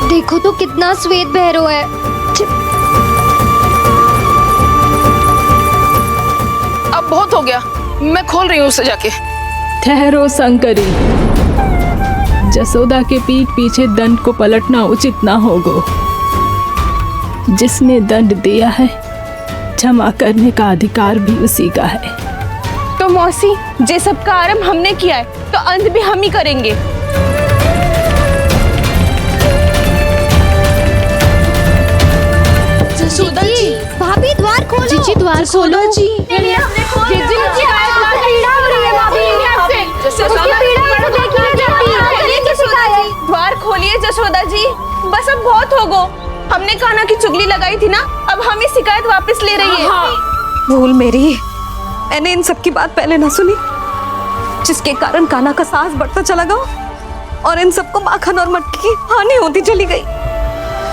[SPEAKER 12] देखो तो कितना श्वेत भैरव है।
[SPEAKER 14] अब बहुत हो गया, मैं खोल रही हूँ उसे जाके।
[SPEAKER 13] ठहरो शंकरी, जसोदा के पीठ पीछे दंड को पलटना उचित ना होगा। जिसने दंड दिया है क्षमा करने का अधिकार भी उसी का है।
[SPEAKER 7] तो मौसी, जे सब का आरंभ हमने किया है तो अंत भी हम ही करेंगे।
[SPEAKER 12] जसोदा जी, भाभी द्वार खोलो। जीजी द्वार खोलो। जी
[SPEAKER 7] द्वार खोलिए जसोदा जी, बस अब बहुत हो गो। हमने कान्हा की चुगली लगाई थी ना, अब हम ही शिकायत वापस ले रही है।
[SPEAKER 3] भूल मेरी, मैंने इन सब की बात पहले ना सुनी, जिसके कारण कान्हा का साहस बढ़ता चला गया और इन सबको माखन और मटकी की हानि होती चली गई।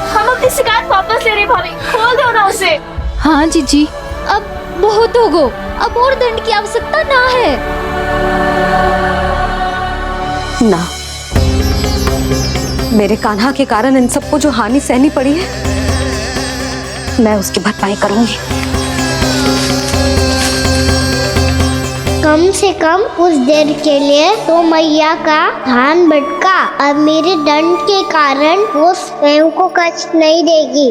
[SPEAKER 12] हम अपनी शिकायत वापस ले रहे भाभी, खोल दो ना उसे। हाँ जीजी, अब बहुत हो गो, अब और दंड की आवश्यकता ना है।
[SPEAKER 3] ना, मेरे कान्हा के कारण इन सबको जो हानि सहनी पड़ी है, मैं उसकी भरपाई करूंगी।
[SPEAKER 1] कम से कम कुछ देर के लिए तो मैया का ध्यान भटका। अब मेरे दंड के कारण वो स्वयं को कष्ट नहीं देगी।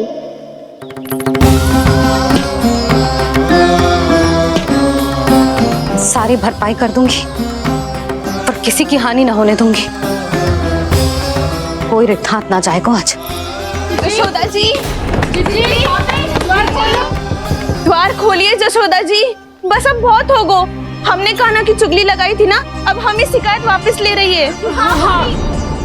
[SPEAKER 3] सारी भरपाई कर दूंगी, पर किसी की हानि न होने दूंगी। कोई रिक्त हाथ ना जाएगा आज।
[SPEAKER 7] जसोदा जी, द्वार खोलिए जसोदा जी, बस अब बहुत हो गो। हमने कान्हा की चुगली लगाई थी ना, अब हम ही शिकायत वापस ले रही है। हाँ,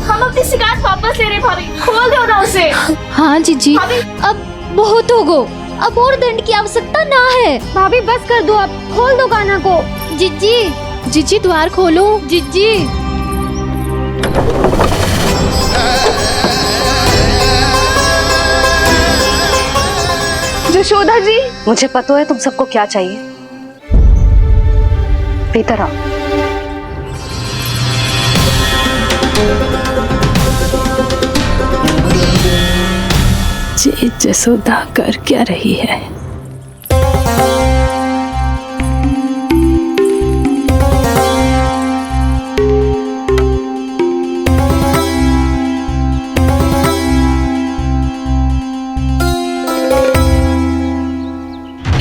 [SPEAKER 7] हम अपनी शिकायत वापस ले रहे भाभी, खोल दो ना उसे।
[SPEAKER 12] हाँ जीजी, अब बहुत हो गो, अब और दंड की आवश्यकता ना है। भाभी बस कर दो, अब खोल दो कान्हा को। जीजी, जीजी द्वार खोलो। जीजी,
[SPEAKER 7] जसोदा जी,
[SPEAKER 3] मुझे पता है तुम सबको क्या चाहिए। भीतर आओ।
[SPEAKER 13] जे जसोदा कर क्या रही है?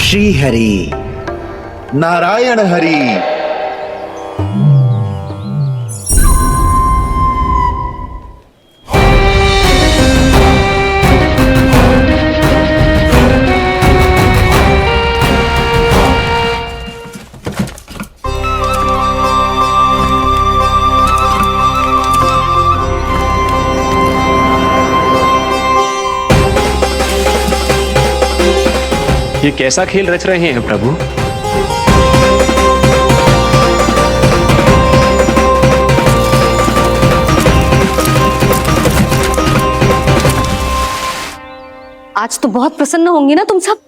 [SPEAKER 10] श्री हरि नारायण हरि।
[SPEAKER 18] ये कैसा खेल रच रहे हैं प्रभु?
[SPEAKER 3] आज तो बहुत प्रसन्न होंगी ना तुम सब।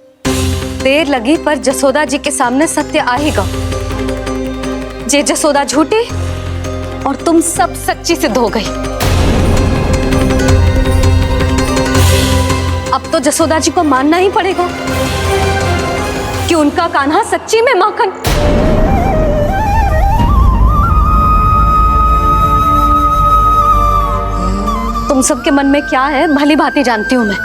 [SPEAKER 3] देर लगी पर जसोदा जी के सामने सत्य आएगा। जे जसोदा झूठी और तुम सब सच्ची सिद्ध हो गई। अब तो जसोदा जी को मानना ही पड़ेगा कि उनका कान्हा सच्ची में माखन। तुम सबके मन में क्या है भली भांति जानती हूँ मैं।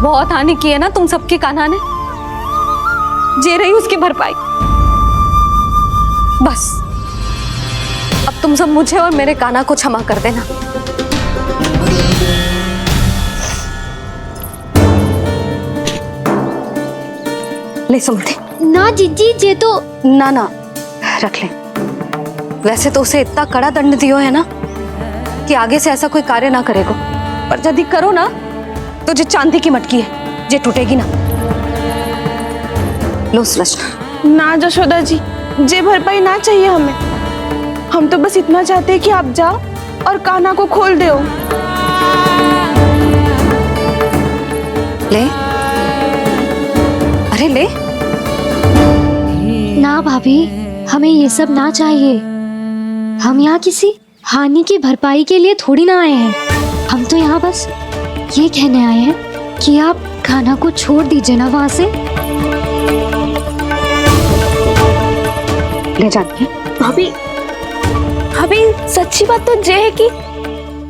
[SPEAKER 3] बहुत हानि की है ना तुम सबकी कान्हा ने, जे रही उसकी भरपाई। बस अब तुम सब मुझे और मेरे कान्हा को क्षमा कर देना। ले सुमति।
[SPEAKER 12] ना जीजी, जे तो
[SPEAKER 3] ना ना रख ले। वैसे तो उसे इतना कड़ा दंड दियो है ना कि आगे से ऐसा कोई कार्य ना करेगा, पर यदि करो ना तो जो चांदी की मटकी है जे टूटेगी ना। लो सृष्टि।
[SPEAKER 7] ना जशोदा जी, जे भरपाई ना चाहिए हमें। हम तो बस इतना चाहते हैं कि आप जाओ और कान्हा को खोल दो।
[SPEAKER 3] ले, अरे ले।
[SPEAKER 12] ना भाभी, हमें ये सब ना चाहिए। हम यहाँ किसी हानि की भरपाई के लिए थोड़ी ना आए हैं। हम तो यहाँ बस ये कहने आए हैं कि आप कान्हा को छोड़ दीजिए ना वहाँ से।
[SPEAKER 3] ले जाती
[SPEAKER 7] भाभी, भाभी सच्ची बात तो ये है कि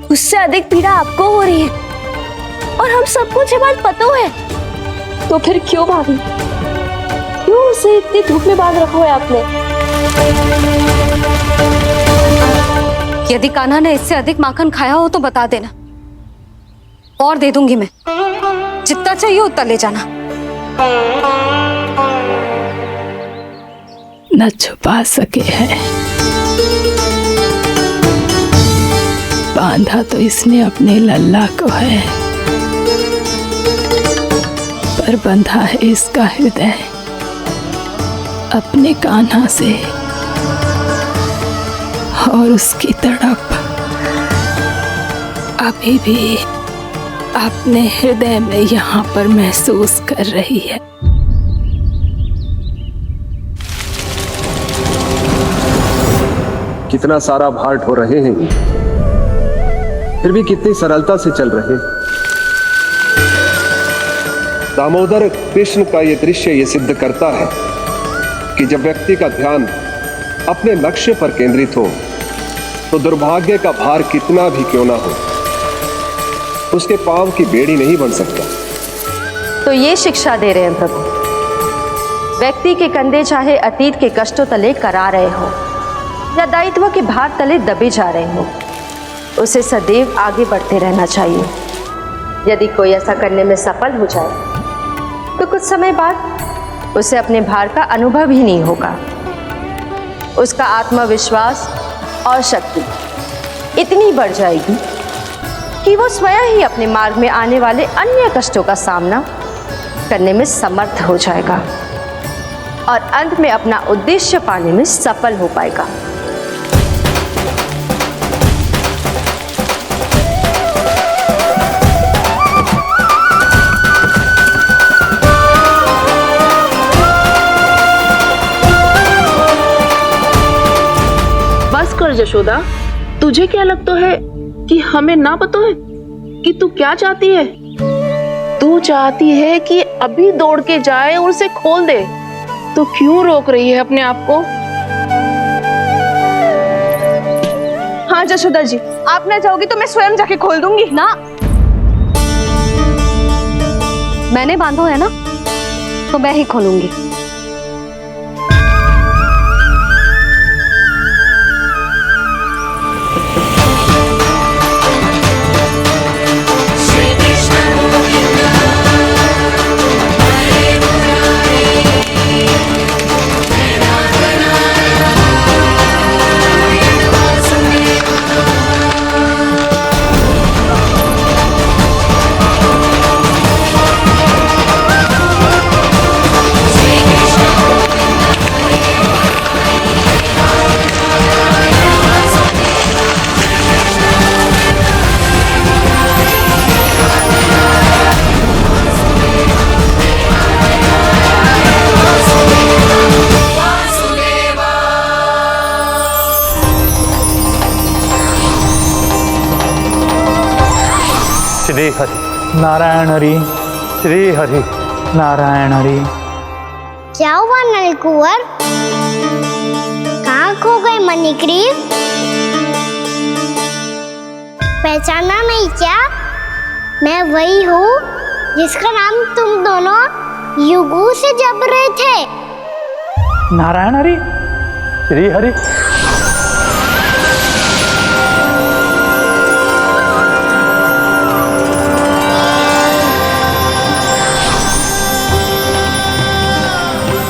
[SPEAKER 7] उससे अधिक पीड़ा आपको हो रही है और हम सबको ये बात पता है। तो फिर क्यों भाभी, क्यों उसे इतनी धूप में बांध रखा है आपने?
[SPEAKER 3] यदि कान्हा ने इससे अधिक माखन खाया हो तो बता देना, और दे दूंगी मैं। जितना चाहिए उतना ले जाना।
[SPEAKER 13] न छुपा सके हैं, बांधा तो इसने अपने लल्ला को है, पर बंधा है इसका हृदय अपने कान्हा से, और उसकी तड़प अभी भी अपने हृदय में यहाँ पर महसूस कर रही है।
[SPEAKER 2] कितना सारा भार ढो रहे हैं, फिर भी कितनी सरलता से चल रहे हैं। दामोदर कृष्ण का ये दृश्य ये सिद्ध करता है कि जब व्यक्ति का ध्यान अपने लक्ष्य पर केंद्रित हो तो दुर्भाग्य का भार कितना भी क्यों ना हो, उसके पांव की बेड़ी नहीं बन सकता।
[SPEAKER 19] तो ये शिक्षा दे रहे हैं प्रभु, व्यक्ति के कंधे चाहे अतीत के कष्टों तले करा रहे हो या दायित्व के भार तले दबे जा रहे हो, उसे सदैव आगे बढ़ते रहना चाहिए। यदि कोई ऐसा करने में सफल हो जाए तो कुछ समय बाद उसे अपने भार का अनुभव ही नहीं होगा। उसका आत्मविश्वास और शक्ति इतनी बढ़ जाएगी कि वो स्वयं ही अपने मार्ग में आने वाले अन्य कष्टों का सामना करने में समर्थ हो जाएगा और अंत में अपना उद्देश्य पाने में सफल हो पाएगा।
[SPEAKER 14] बस कर जशोदा, तुझे क्या लगता है कि हमें ना पता है कि तू क्या चाहती है? तू चाहती है कि अभी दौड़ के जाए और उसे खोल दे, तो क्यों रोक रही है अपने आप को?
[SPEAKER 7] हाँ जशोदा जी, आप ना जाओगी तो मैं स्वयं जाके खोल दूंगी।
[SPEAKER 3] ना, मैंने बांधो है ना, तो मैं ही खोलूंगी।
[SPEAKER 20] श्री हरि नारायण हरि, श्री हरि नारायण हरि।
[SPEAKER 1] क्या हुआ नलकुंवर? कहाँ खो गए मणिग्रीव? पहचाना नहीं क्या? मैं वही हूँ जिसका नाम तुम दोनों युगों से जप रहे थे।
[SPEAKER 20] नारायण हरि, श्री हरि।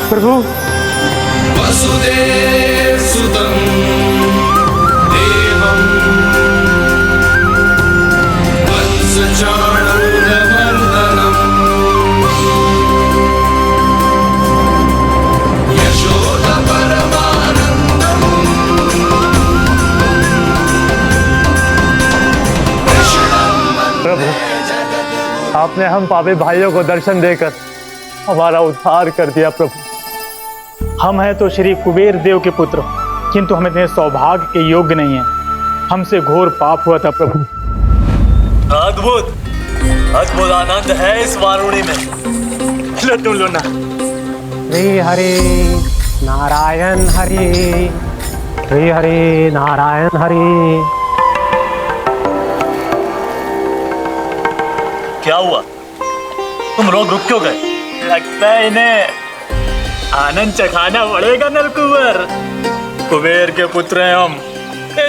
[SPEAKER 20] प्रभु,
[SPEAKER 5] वसुदेव सुतं देवं वत्सचाणूरमर्दनम् यशोदपरमानन्दम्
[SPEAKER 20] प्रभु, आपने हम पापी भाइयों को दर्शन देकर हमारा उद्धार कर दिया। प्रभु, हम हैं तो श्री कुबेर देव के पुत्र, किंतु हम इतने सौभाग्य के योग्य नहीं हैं। हमसे घोर पाप हुआ था प्रभु।
[SPEAKER 21] अद्भुत अद्भुत आनंद है इस वारुणी में। लो तुम लो ना।
[SPEAKER 22] श्री हरि नारायण हरि, श्री हरि नारायण हरि।
[SPEAKER 21] क्या हुआ? तुम रोक रुक क्यों गए? लगता है इन्हें आनंद चखाना पड़ेगा नलकुबर। कुबेर के पुत्र हैं हम,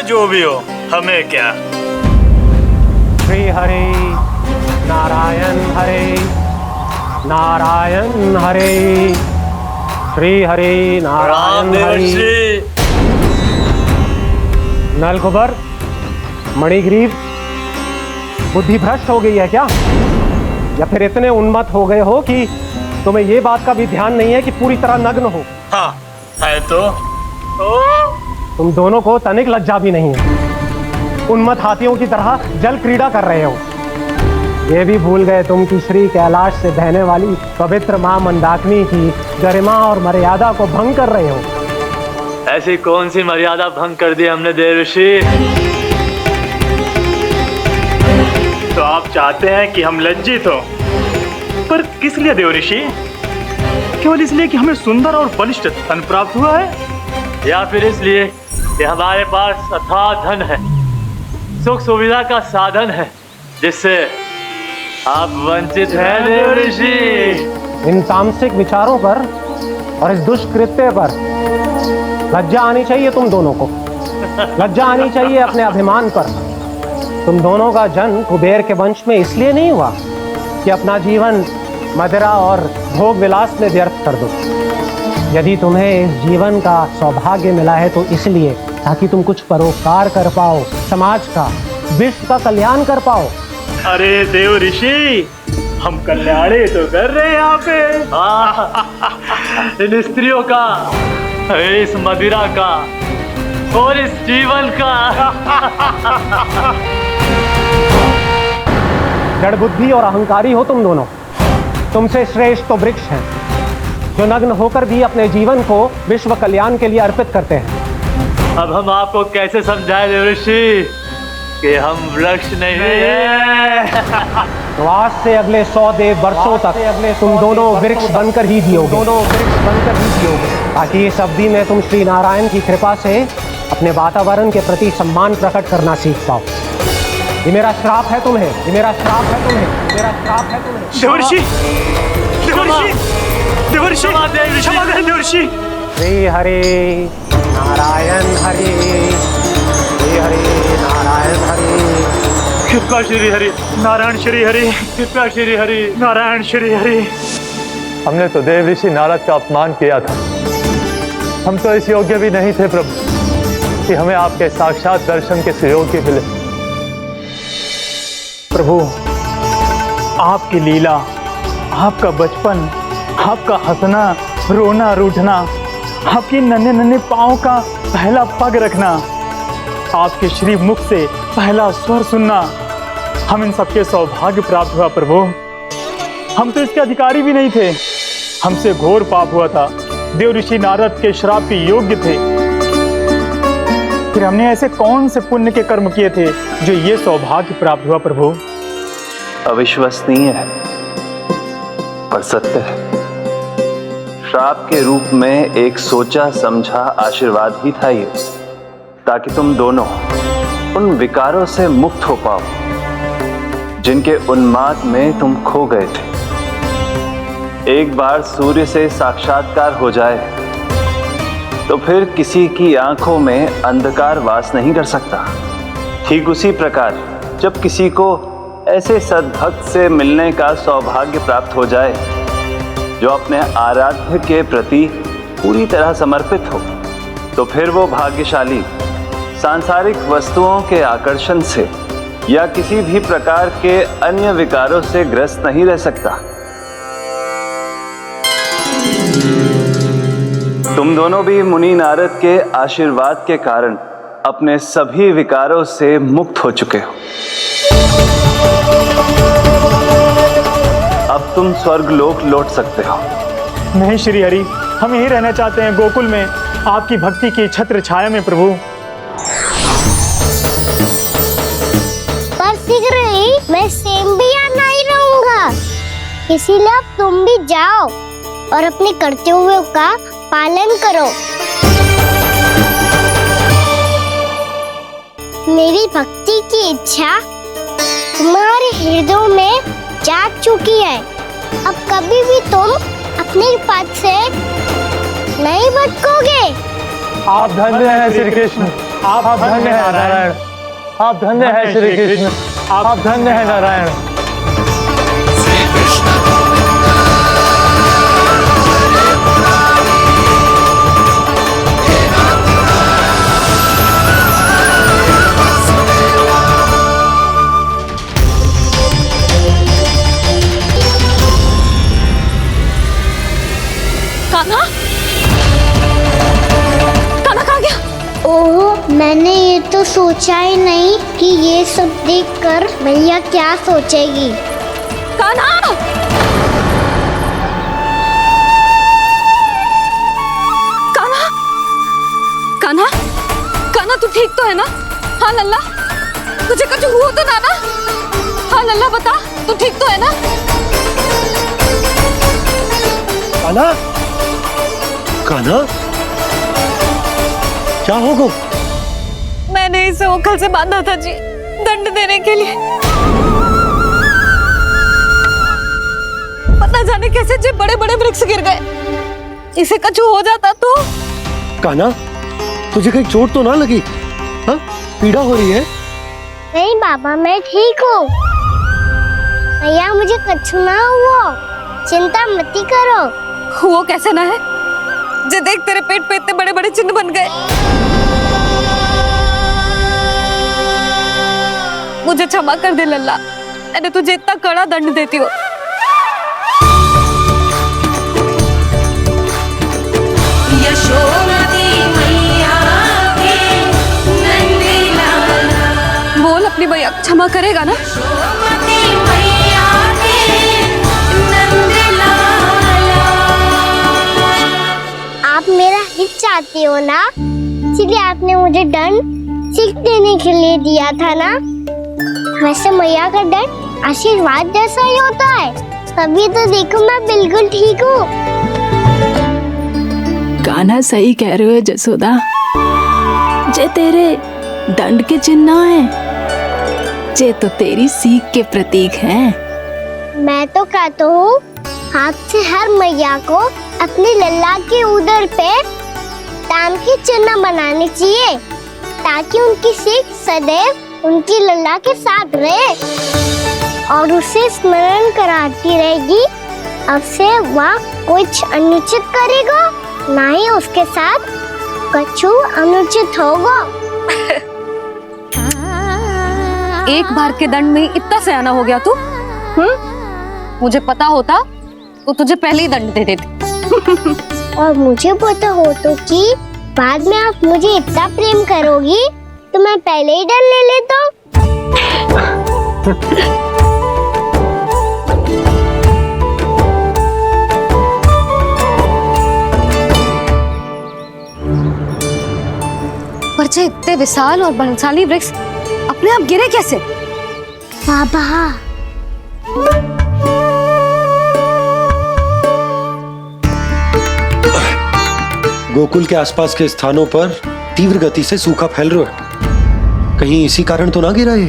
[SPEAKER 21] जो भी हो हमें क्या।
[SPEAKER 22] श्री हरि नारायण हरि, नारायण हरि, श्री हरि नारायण हरि। नलकुबर, मणिग्रीव, बुद्धि भ्रष्ट हो गई है क्या? या फिर इतने उन्मत्त हो गए हो कि तुम्हें ये बात का भी ध्यान नहीं है कि पूरी तरह नग्न हो?
[SPEAKER 21] हाँ है तो।
[SPEAKER 22] तुम दोनों को तनिक लज्जा भी नहीं है। उन्मत्त हाथियों की तरह जल क्रीड़ा कर रहे हो। ये भी भूल गए तुम कि श्री कैलाश से बहने वाली पवित्र मां मंदाकिनी की गरिमा और मर्यादा को भंग कर रहे हो।
[SPEAKER 21] ऐसी कौन सी मर्यादा भंग कर दी हमने देव ऋषि? तो आप चाहते हैं कि हम लज्जित हो, पर किस लिए देव ऋषि? केवल इसलिए कि हमें सुंदर और बलिष्ठ धन प्राप्त हुआ है, या फिर इसलिए कि हमारे पास अथाह धन है, सुख सुविधा का साधन है, जिससे आप वंचित हैं देव ऋषि?
[SPEAKER 22] इन तामसिक विचारों पर और इस दुष्कृत्य पर लज्जा आनी चाहिए तुम दोनों को। लज्जा आनी चाहिए अपने अभिमान पर। तुम दोनों का जन्म कुबेर के वंश में इसलिए नहीं हुआ कि अपना जीवन मदिरा और भोग विलास में व्यर्थ कर दो। यदि तुम्हें इस जीवन का सौभाग्य मिला है तो इसलिए ताकि तुम कुछ परोपकार कर पाओ, समाज का, विश्व का कल्याण कर पाओ।
[SPEAKER 21] अरे देव ऋषि, हम कल्याणी तो कर रहे हैं यहाँ पे। इन स्त्रियों का, इस मदिरा का और इस जीवन का।
[SPEAKER 22] जड़ बुद्धि और अहंकारी हो तुम दोनों। तुमसे श्रेष्ठ तो वृक्ष हैं, जो नग्न होकर भी अपने जीवन को विश्व कल्याण के लिए अर्पित करते हैं।
[SPEAKER 21] अब हम आपको कैसे समझाएं देव ऋषि कि हम वृक्ष नहीं हैं?
[SPEAKER 22] तो आज से अगले 100 देव वर्षों तक तुम दोनों वृक्ष बनकर ही जियोगे, ताकि इस अवधि में तुम श्री नारायण की कृपा से अपने वातावरण के प्रति सम्मान प्रकट करना सीख पाओ। ये मेरा श्राप है तुम्हें, ये मेरा श्राप है तुम्हें, मेरा श्राप है तुम्हें।
[SPEAKER 21] देवर्षि, देवर्षि, देवर्षि, क्षमा करें देवर्षि।
[SPEAKER 22] श्री हरि नारायण हरि, श्री हरि नारायण हरि।
[SPEAKER 21] कृपा श्री हरि नारायण, श्री हरि कृपा, श्री हरि नारायण, श्री हरि।
[SPEAKER 20] हमने तो देव ऋषि नारद का अपमान किया था। हम तो इस योग्य भी नहीं थे प्रभु कि हमें आपके साक्षात दर्शन के सुयोग्य मिले। प्रभु, आपकी लीला, आपका बचपन, आपका हंसना, रोना, रूठना, आपके नन्हे नन्हे पाँव का पहला पग रखना, आपके श्री मुख से पहला स्वर सुनना, हम इन सबके सौभाग्य प्राप्त हुआ प्रभु। हम तो इसके अधिकारी भी नहीं थे। हमसे घोर पाप हुआ था, देव ऋषि नारद के श्राप के योग्य थे। फिर हमने ऐसे कौन से पुण्य के कर्म किए थे जो ये सौभाग्य प्राप्त हुआ प्रभु?
[SPEAKER 6] अविश्वसनीय है पर सत्य है। श्राप के रूप में एक सोचा समझा आशीर्वाद ही था ये, ताकि तुम दोनों उन विकारों से मुक्त हो पाओ जिनके उन्माद में तुम खो गए थे। एक बार सूर्य से साक्षात्कार हो जाए तो फिर किसी की आंखों में अंधकार वास नहीं कर सकता। ठीक उसी प्रकार जब किसी को ऐसे सद्भक्त से मिलने का सौभाग्य प्राप्त हो जाए जो अपने आराध्य के प्रति पूरी तरह समर्पित हो, तो फिर वो भाग्यशाली सांसारिक वस्तुओं के आकर्षण से या किसी भी प्रकार के अन्य विकारों से ग्रस्त नहीं रह सकता। तुम दोनों भी मुनि नारद के आशीर्वाद के कारण अपने सभी विकारों से मुक्त हो चुके हो। अब तुम स्वर्गलोक लौट सकते हो।
[SPEAKER 20] नहीं श्री हरि, हम यही रहना चाहते हैं गोकुल में, आपकी भक्ति की छत्र छाया में प्रभु।
[SPEAKER 1] पर शीघ्र ही मैं सेम भी यहाँ नहीं रहूंगा, इसीलिए अब तुम भी जाओ और अपने कर्तव्यों का पालन करो। मेरी भक्ति की इच्छा तुम्हारे हृदय में जाग चुकी है। अब कभी भी तुम अपने पद से नहीं भटकोगे।
[SPEAKER 20] आप धन्य हैं श्री कृष्ण, आप धन्य हैं नारायण, आप धन्य हैं श्री कृष्ण, आप धन्य हैं नारायण।
[SPEAKER 3] कान्हा, कान्हा कहाँ गया?
[SPEAKER 1] ओह, मैंने ये तो सोचा ही नहीं कि ये सब देखकर भैया क्या सोचेगी।
[SPEAKER 3] कान्हा! कान्हा! कान्हा! कान्हा, तू ठीक तो है ना? हाँ लल्ला, तुझे कुछ हुआ तो ना? हाँ लल्ला, बता, तू ठीक तो है ना?
[SPEAKER 2] कान्हा, कान्हा, क्या होगा?
[SPEAKER 3] मैंने इसे ओखल से बांधा था जी, दंड देने के लिए। पता जाने कैसे जो बड़े बड़े वृक्ष गिर गए। इसे कुछ हो जाता तो?
[SPEAKER 2] कान्हा, तुझे कहीं चोट तो ना लगी? हाँ, पीड़ा हो रही है?
[SPEAKER 1] नहीं बाबा, मैं ठीक हूँ। भैया, मुझे कुछ ना हुआ, चिंता मत करो।
[SPEAKER 3] वो कैसे ना है? जे देख, तेरे पेट पे इतने बड़े बड़े चिन्ह बन गए। मुझे क्षमा कर दे लल्ला, मैंने तुझे इतना कड़ा दंड देती हूँ। बोल, अपनी भैया क्षमा करेगा ना?
[SPEAKER 1] आप मेरा हित चाहते हो ना, इसलिए आपने मुझे दंड सीख देने के लिए दिया था ना। वैसे मैया का दंड आशीर्वाद जैसा ही होता है, तभी तो देखो मैं बिल्कुल ठीक हूँ।
[SPEAKER 4] कान्हा, सही कह रहे हो जसोदा, जे तेरे दंड के चिन्ह है, जे तो तेरी सीख के प्रतीक हैं।
[SPEAKER 1] मैं तो कहता हूँ, हाथ से हर मैया को अपने लल्ला के उदर पे ताम के चिन्ह बनाने चाहिए, ताकि उनकी सीख सदैव उनकी लल्ला के साथ रहे और उसे स्मरण कराती रहेगी। अब से वह कुछ अनुचित करेगा, ना ही उसके साथ कुछ अनुचित होगा।
[SPEAKER 3] एक बार के दंड में इतना सयाना हो गया तू? मुझे पता होता तो तुझे पहले ही दंड दे देती।
[SPEAKER 1] और मुझे पता हो तो कि बाद में आप मुझे इतना प्रेम करोगी तो मैं पहले ही डर ले लेता।
[SPEAKER 3] पर जे इतने विशाल और बलशाली वृक्ष अपने आप गिरे कैसे?
[SPEAKER 1] बाबा,
[SPEAKER 2] गोकुल के आसपास के स्थानों पर तीव्र गति से सूखा फैल रहा है। कहीं इसी कारण तो ना गिरा ये?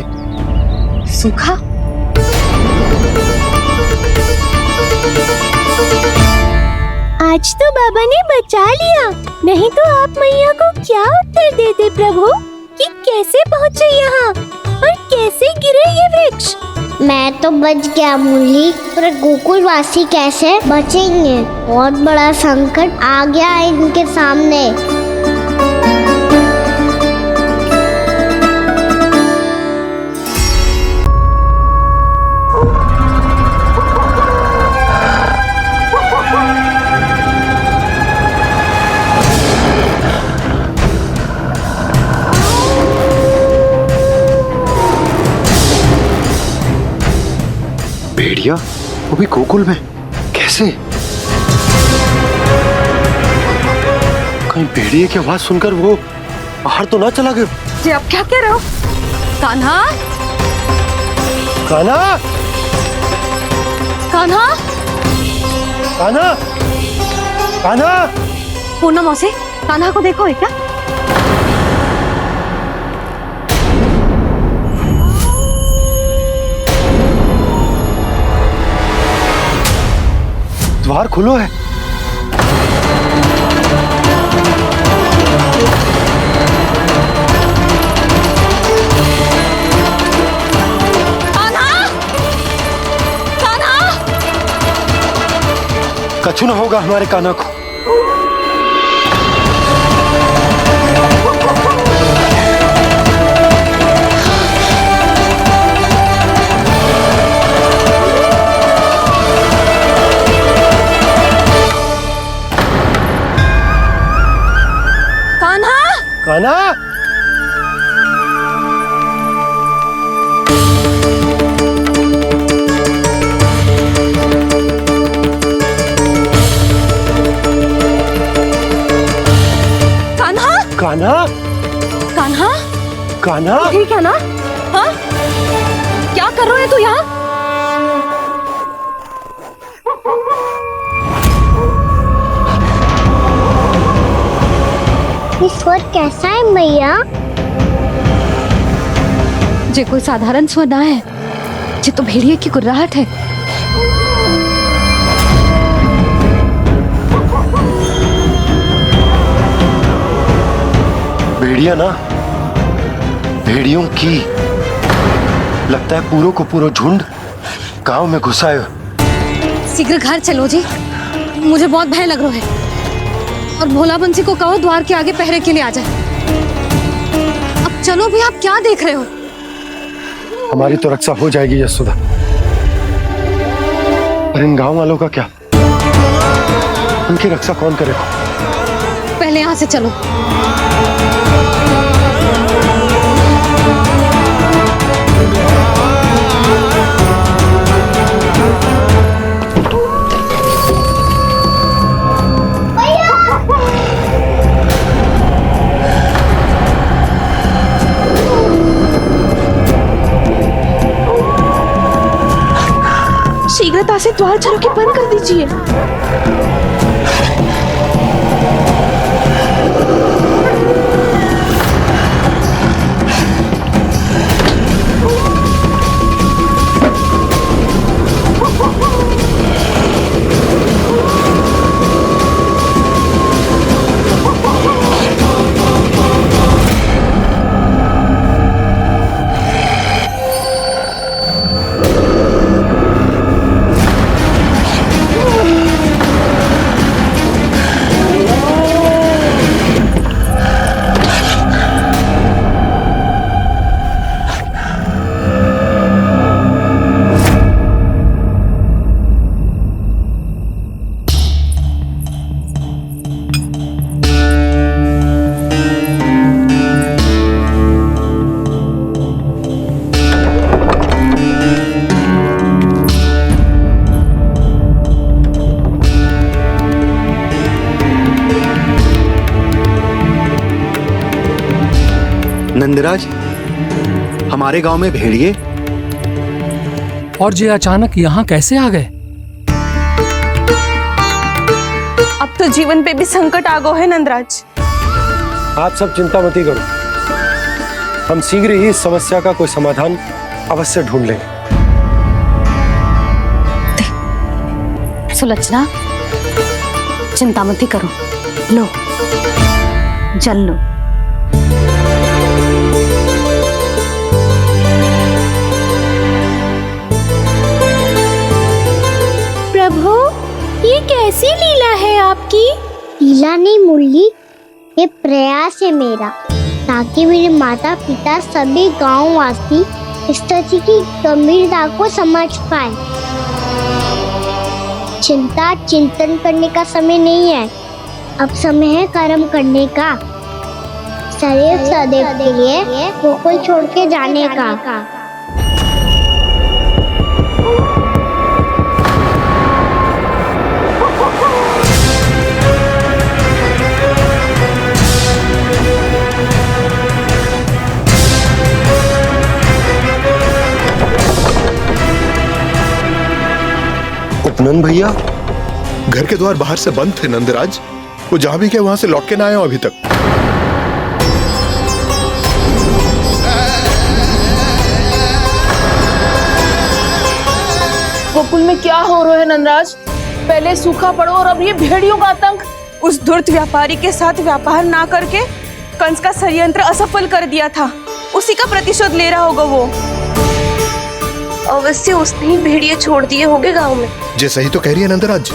[SPEAKER 3] सूखा?
[SPEAKER 17] आज तो बाबा ने बचा लिया, नहीं तो आप मैया को क्या उत्तर देते प्रभु कि कैसे पहुँचे यहाँ और कैसे गिरे ये वृक्ष।
[SPEAKER 1] मैं तो बच गया मुरली, पर गोकुल वासी कैसे बचेंगे? बहुत बड़ा संकट आ गया है इनके सामने।
[SPEAKER 2] भेड़िया वो भी गोकुल में कैसे? कहीं भेड़िए की आवाज सुनकर वो बाहर तो ना चला गया?
[SPEAKER 3] जी आप क्या कह रहे हो? कान्हा?
[SPEAKER 2] कान्हा?
[SPEAKER 3] कान्हा?
[SPEAKER 2] कान्हा? कान्हा?
[SPEAKER 3] पूनम मौसी, कान्हा को देखो है क्या?
[SPEAKER 2] द्वार खुलो है। कछु न होगा हमारे कान्हा को। कान्हा? कान्हा?
[SPEAKER 3] कान्हा?
[SPEAKER 2] कान्हा?
[SPEAKER 3] ठीक है ना? हाँ? क्या कर रहे हो तू यहाँ?
[SPEAKER 1] ये स्वर कैसा है मैया?
[SPEAKER 3] जे कोई साधारण स्वर ना है, जे तो भेड़िए की गुर्राहट है।
[SPEAKER 2] भेड़िया ना, भेड़ियों की लगता है पूरों को पूरा झुंड गांव में घुसा है।
[SPEAKER 3] शीघ्र घर चलो जी, मुझे बहुत भय लग रहा है। और भोला बंसी को कहो द्वार के आगे पहरे के लिए आ जाए। अब चलो भी, आप क्या देख रहे हो?
[SPEAKER 2] हमारी तो रक्षा हो जाएगी यशोदा, पर इन गांव वालों का क्या? उनकी रक्षा कौन करेगा?
[SPEAKER 3] पहले यहाँ से चलो।
[SPEAKER 14] शीघ्रता से द्वार चलो के बंद कर दीजिए।
[SPEAKER 16] नंदराज, हमारे गांव में भेड़िए?
[SPEAKER 9] और ये अचानक यहाँ कैसे आ गए?
[SPEAKER 7] अब तो जीवन पे भी संकट आ गो है नंदराज।
[SPEAKER 2] आप सब चिंता मत करो, हम शीघ्र ही इस समस्या का कोई समाधान अवश्य ढूंढ लेंगे।
[SPEAKER 3] सुलक्षणा, चिंता मत करो, लो जल लो।
[SPEAKER 17] प्रभु, ये कैसी लीला है आपकी?
[SPEAKER 1] लीला नहीं मुरली, ये प्रयास है मेरा, ताकि मेरे माता पिता सभी गांव वासी इस स्थिति की गंभीरता को समझ पाए। चिंता चिंतन करने का समय नहीं है, अब समय है कर्म करने का, सदैव सदैव के लिए गोकुल छोड़ के जाने का।
[SPEAKER 2] उपनंद भैया,
[SPEAKER 8] घर के द्वार बाहर से बंद थे नंदराज, वो जहां भी गए वहां से लौट के ना आए हो अभी तक।
[SPEAKER 14] गोकुल में क्या हो रहा है नंदराज? पहले सूखा पड़ो और अब ये भेड़ियों का आतंक।
[SPEAKER 7] उस धूर्त व्यापारी के साथ व्यापार ना करके कंस का षड्यंत्र असफल कर दिया था, उसी का प्रतिशोध ले रहा होगा वो।
[SPEAKER 14] अवश्य उसने ही भेड़िए छोड़ दिए होंगे गांव में।
[SPEAKER 8] जे सही तो कह रही है नंदराज,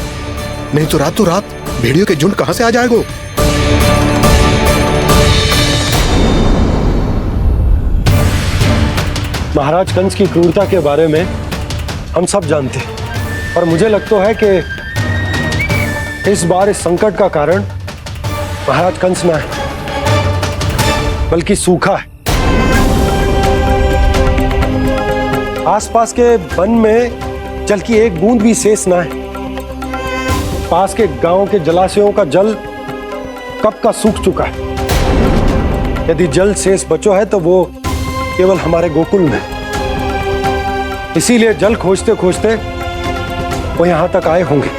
[SPEAKER 8] नहीं तो रात भेड़ियों के झुंड कहां से आ जाएगो?
[SPEAKER 2] महाराज कंस की क्रूरता के बारे में हम सब जानते हैं, और मुझे लगता है कि इस बार इस संकट का कारण महाराज कंस ना है, बल्कि सूखा है। आसपास के वन में जल की एक बूंद भी शेष ना है। पास के गांव के जलाशयों का जल कब का सूख चुका है। यदि जल शेष बचो है तो वो केवल हमारे गोकुल में। इसीलिए जल खोजते खोजते वो यहां तक आए होंगे।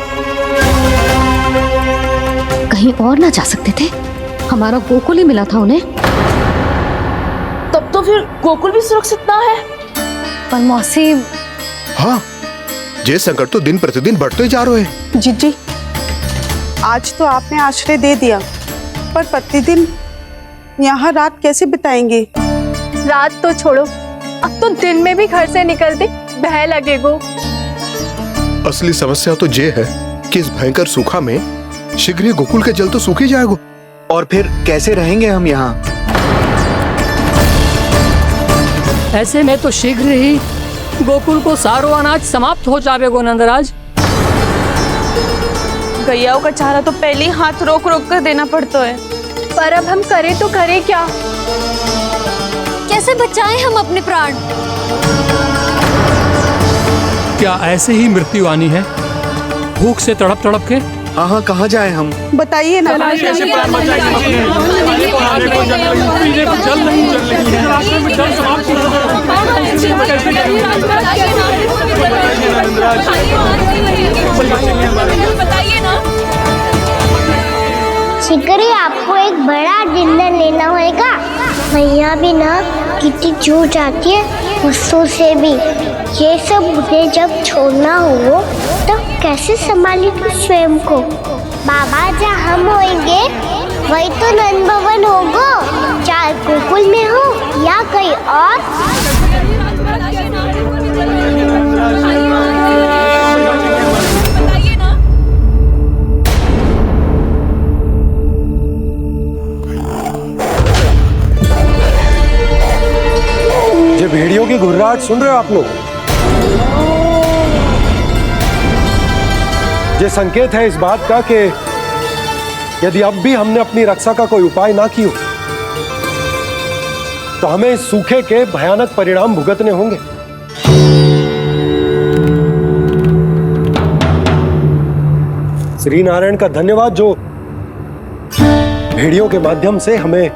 [SPEAKER 3] कहीं और ना जा सकते थे? हमारा गोकुल ही मिला था उन्हें।
[SPEAKER 14] तब तो फिर गोकुल भी सुरक्षित ना है।
[SPEAKER 3] पर मौसी,
[SPEAKER 8] हाँ, ये संकट तो दिन प्रतिदिन बढ़ते ही जा रहे हैं।
[SPEAKER 11] जीजी, आज तो आपने आश्रय दे दिया, पर प्रतिदिन यहाँ रात कैसे बिताएंगे?
[SPEAKER 13] रात तो छोड़ो, अब तो दिन में भी घर से निकलते भय लगेगो।
[SPEAKER 8] असली समस्या तो ये है कि इस भयंकर सूखा में शीघ्र ही गोकुल के जल तो सूख ही जाएगा।
[SPEAKER 16] और फिर कैसे रहेंगे हम यहाँ?
[SPEAKER 23] ऐसे में तो शीघ्र ही गोकुल को सारो अनाज समाप्त हो जाएगो नंदराज।
[SPEAKER 7] गैयाओं का चारा तो पहले ही हाथ रोक रोक कर देना पड़ता है।
[SPEAKER 13] पर अब हम करें तो करें क्या?
[SPEAKER 12] कैसे बचाएं हम अपने प्राण?
[SPEAKER 9] क्या ऐसे ही मृत्यु आनी है, भूख से तड़प तड़प के?
[SPEAKER 16] हाँ, कहाँ जाए हम?
[SPEAKER 11] बताइए ना।
[SPEAKER 1] शीघ्र ही आपको एक बड़ा डिनर लेना होगा। मैया भी ना कितनी चूक जाती है गुस्सों से भी। ये सब मुझे जब छोड़ना हो तो कैसे संभाली तू स्वयं को? बाबा जहाँ हम होंगे वही तो नंद भवन होगा, चाहे गोकुल में हो या कहीं और।
[SPEAKER 2] ये भेड़ियों की घुर्राहट सुन रहे हो आप लोग? ये संकेत है इस बात का कि यदि अब भी हमने अपनी रक्षा का कोई उपाय ना किया तो हमें इस सूखे के भयानक परिणाम भुगतने होंगे। श्री नारायण का धन्यवाद जो भेड़ियों के माध्यम से हमें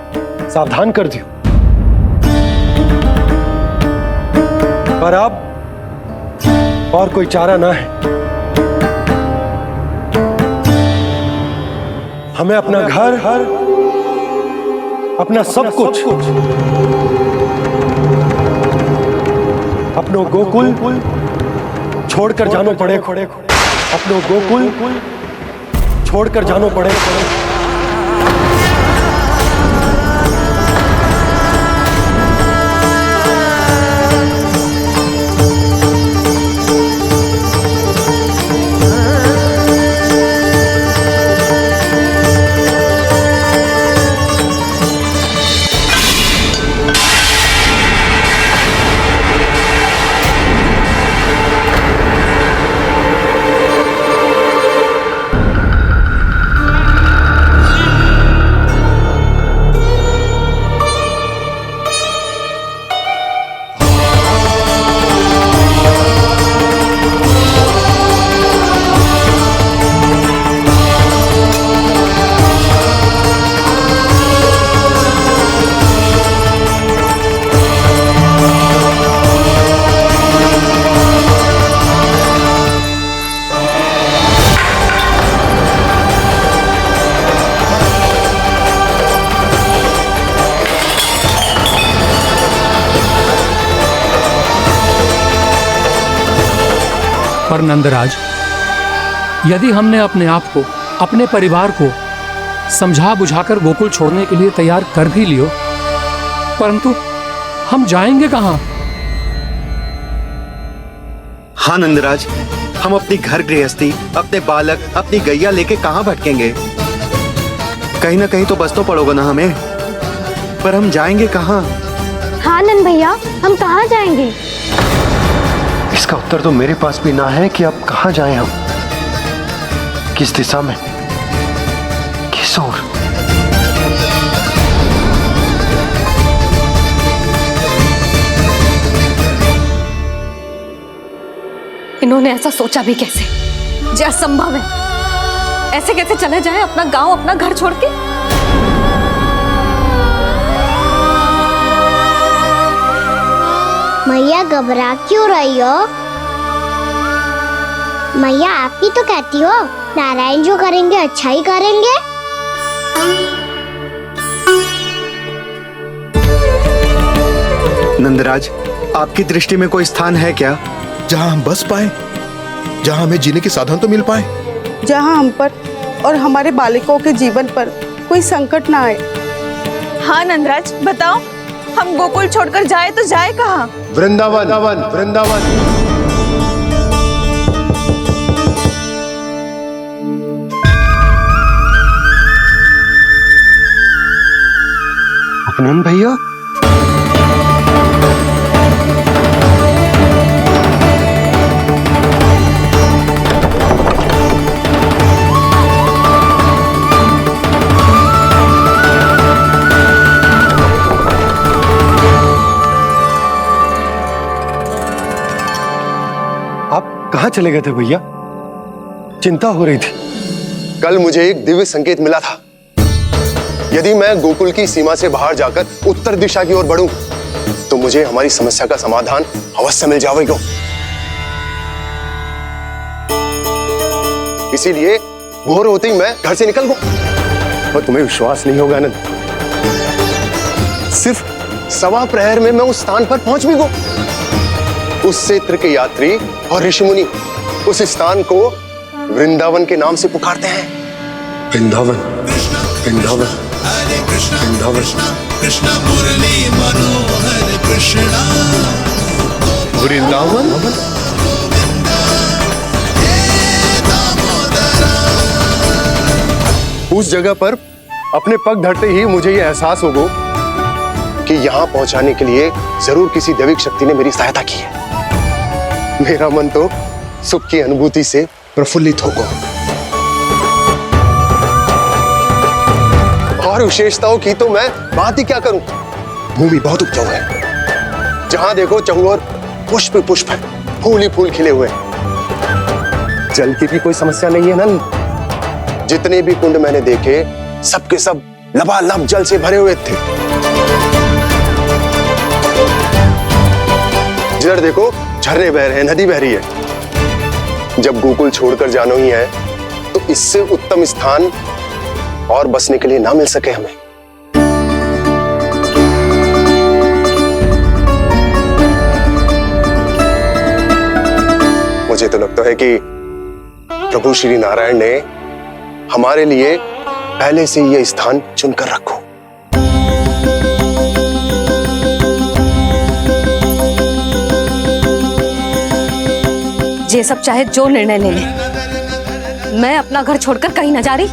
[SPEAKER 2] सावधान कर दिया। पर अब और कोई चारा ना है। हमें अपना घर, अपना सब कुछ अपनो गोकुल छोड़कर जानो पड़े, अपनो गोकुल छोड़कर जानो पड़े।
[SPEAKER 9] पर नंदराज, यदि हमने अपने आप को, अपने परिवार को समझा बुझाकर गोकुल छोड़ने के लिए तैयार कर भी लियो, परंतु हम जाएंगे कहां?
[SPEAKER 16] हाँ नंदराज, हम अपनी घर गृहस्थी, अपने बालक, अपनी गैया लेके कहां भटकेंगे? कहीं ना कहीं तो बस तो पड़ोगे ना हमें, पर हम जाएंगे कहां?
[SPEAKER 12] हाँ नंद भैया, हम कहाँ जाएंगे?
[SPEAKER 2] इसका उत्तर तो मेरे पास भी ना है कि अब कहां जाएं हम, किस दिशा में, किस ओर।
[SPEAKER 3] इन्होंने ऐसा सोचा भी कैसे? जो असंभव है। ऐसे कैसे चले जाएं अपना गांव, अपना घर छोड़ के?
[SPEAKER 1] मैया घबरा क्यों रही हो? मैया आप ही तो कहती हो नारायण जो करेंगे अच्छा ही करेंगे।
[SPEAKER 16] नंदराज, आपकी दृष्टि में कोई स्थान है क्या
[SPEAKER 8] जहां हम बस पाए, जहां हमें जीने के साधन तो मिल पाए,
[SPEAKER 11] जहाँ हम पर और हमारे बालकों के जीवन पर कोई संकट ना आए।
[SPEAKER 7] हाँ नंदराज, बताओ, हम गोकुल छोड़कर जाए तो जाए कहाँ?
[SPEAKER 2] वृंदावन, वृंदावन। अपनन भैया, कहाँ चले गए थे भैया? चिंता हो रही थी।
[SPEAKER 10] कल मुझे एक दिव्य संकेत मिला था। यदि मैं गोकुल की सीमा से बाहर जाकर उत्तर दिशा की ओर बढ़ूं, तो मुझे हमारी समस्या का समाधान अवश्य मिल जाएगा। इसीलिए भोर होते ही मैं घर से निकल गया। और तुम्हें विश्वास नहीं होगा आनंद, सिर्फ सवा प्रहर में मैं उस स्थान पर पहुंच भी गया। उस क्षेत्र के यात्री और ऋषि मुनि उस स्थान को वृंदावन के नाम से पुकारते हैं।
[SPEAKER 2] वृंदावन, वृंदावन, वृंदावन।
[SPEAKER 5] कृष्ण मुरली मनोहर कृष्णा,
[SPEAKER 10] वृंदावन। उस जगह पर अपने पग धरते ही मुझे यह एहसास होगा कि यहाँ पहुंचाने के लिए जरूर किसी दैविक शक्ति ने मेरी सहायता की है। मेरा मन तो सुख की अनुभूति से प्रफुल्लित होगा। और विशेषताओं की तो मैं बात ही क्या करूं। भूमि बहुत उपजाऊ है, जहां देखो चहुओर पुष्प पुष्प है, फूल ही फूल खिले हुए हैं। जल की भी कोई समस्या नहीं है नंद। जितने भी कुंड मैंने देखे सबके सब लबालब जल से भरे हुए थे। जिधर देखो झरने बह रहे हैं, नदी बह रही है। जब गोकुल छोड़कर जाना ही है तो इससे उत्तम स्थान और बसने के लिए ना मिल सके हमें। मुझे तो लगता है कि प्रभु श्री नारायण ने हमारे लिए पहले से ये स्थान चुनकर रखो।
[SPEAKER 3] ये सब चाहे जो निर्णय ले ले, मैं अपना घर छोड़कर कहीं न जा रही।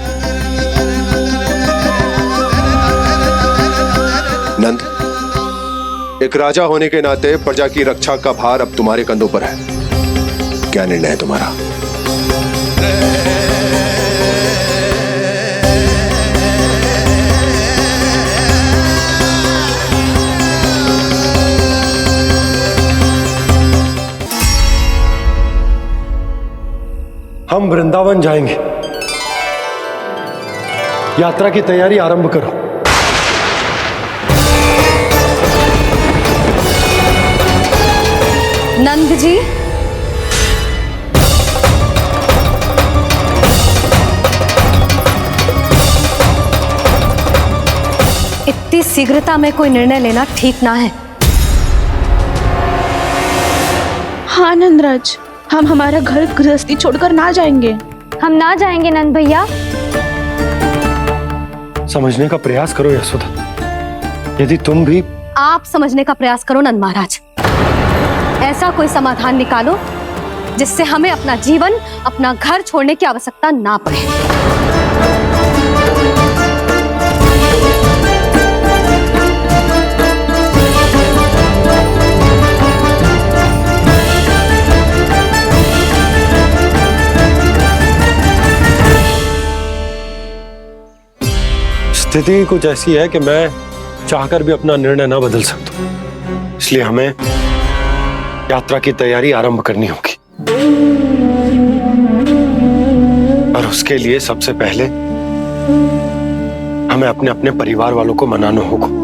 [SPEAKER 10] नंद, एक राजा होने के नाते प्रजा की रक्षा का भार अब तुम्हारे कंधों पर है। क्या निर्णय है तुम्हारा?
[SPEAKER 2] हम वृंदावन जाएंगे। यात्रा की तैयारी आरंभ करो।
[SPEAKER 3] नंद जी, इतनी शीघ्रता में कोई निर्णय लेना ठीक ना है।
[SPEAKER 14] हाँ नंदराज, हम हमारा घर गृहस्थी छोड़कर ना जाएंगे।
[SPEAKER 12] हम ना जाएंगे नंद भैया।
[SPEAKER 2] समझने का प्रयास करो यशोदा। यदि तुम भी
[SPEAKER 3] आप समझने का प्रयास करो नंद महाराज। ऐसा कोई समाधान निकालो जिससे हमें अपना जीवन, अपना घर छोड़ने की आवश्यकता ना पड़े।
[SPEAKER 2] स्थिति कुछ ऐसी है कि मैं चाहकर भी अपना निर्णय ना बदल सकता, इसलिए हमें यात्रा की तैयारी आरंभ करनी होगी। और उसके लिए सबसे पहले हमें अपने अपने परिवार वालों को मनाना होगा।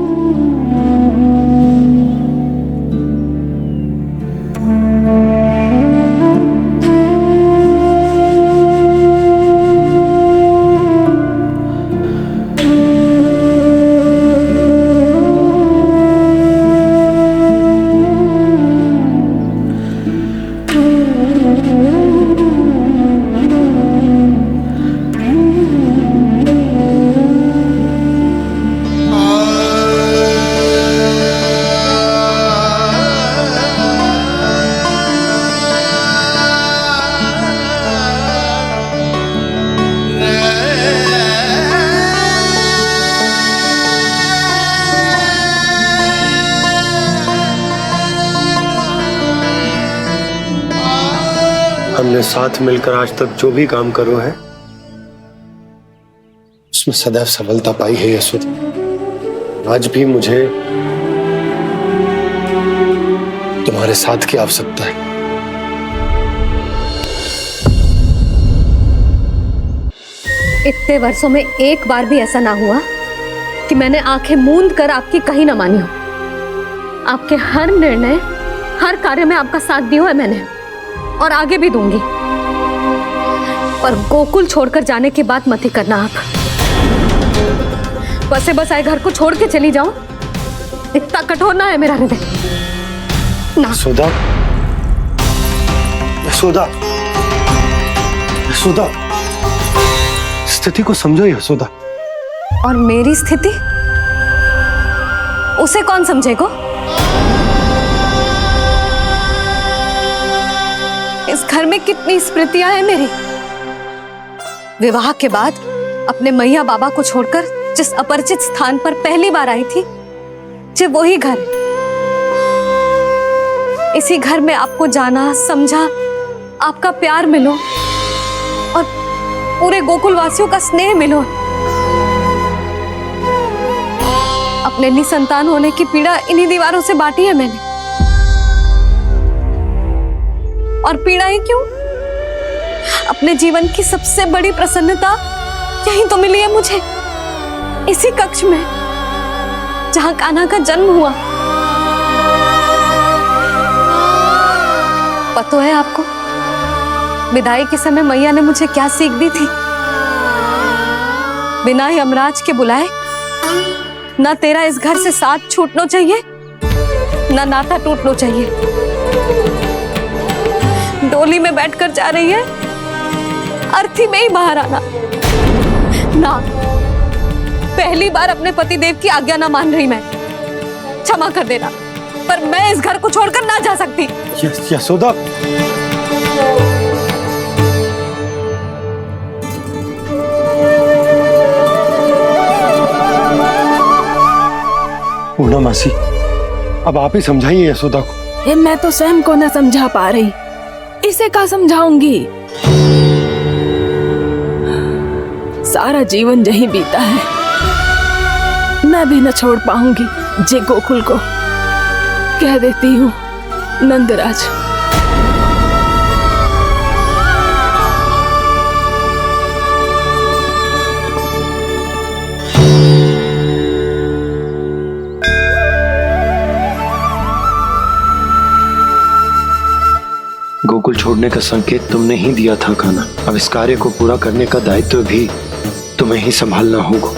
[SPEAKER 2] हमने साथ मिलकर आज तक जो भी काम करो है उसमें सदैव सफलता पाई है यशोदा। आज भी मुझे तुम्हारे साथ की आवश्यकता है।
[SPEAKER 3] इतने वर्षों में एक बार भी ऐसा ना हुआ कि मैंने आंखें मूंद कर आपकी कहीं ना मानी हो। आपके हर निर्णय, हर कार्य में आपका साथ दिया है मैंने, और आगे भी दूंगी। पर गोकुल छोड़कर जाने की बात मत ही करना आप। बसे बसाए घर को छोड़ के चली जाओ, इतना कठोर ना है मेरा हृदय ना।
[SPEAKER 2] यशोदा, यशोदा, यशोदा, स्थिति को समझो यशोदा।
[SPEAKER 3] और मेरी स्थिति उसे कौन समझेगा? इस घर में कितनी स्मृतियां हैं मेरी। विवाह के बाद अपने मैया बाबा को छोड़कर जिस अपरिचित स्थान पर पहली बार आई थी, जो वही घर। इसी घर में आपको जाना, समझा, आपका प्यार मिलो और पूरे गोकुल वासियों का स्नेह मिलो। अपने निसंतान होने की पीड़ा इन्हीं दीवारों से बांटी है मैंने। और पीड़ा ही क्यों? अपने जीवन की सबसे बड़ी प्रसन्नता यहीं तो मिली है मुझे, इसी कक्ष में जहां कान्हा का जन्म हुआ। पता है आपको विदाई के समय मैया ने मुझे क्या सीख दी थी? बिना यमराज के बुलाए ना तेरा इस घर से साथ छूटना चाहिए, ना नाता टूटना चाहिए। डोली में बैठकर जा रही है, अर्थी में ही बाहर आना। ना, पहली बार अपने पति देव की आज्ञा ना मान रही मैं, क्षमा कर देना, पर मैं इस घर को छोड़कर ना जा सकती।
[SPEAKER 2] यशोदा, पूना मासी, अब आप ही समझाइए यशोदा को।
[SPEAKER 4] ये मैं तो स्वयं को न समझा पा रही, इसे क्या समझाऊंगी? सारा जीवन यही बीता है, मैं भी न छोड़ पाऊंगी। जे गोकुल को कह देती हूँ नंदराज।
[SPEAKER 2] गोकुल छोड़ने का संकेत तुमने ही दिया था कान्हा। अब इस कार्य को पूरा करने का दायित्व भी तुम्हें ही संभालना होगा।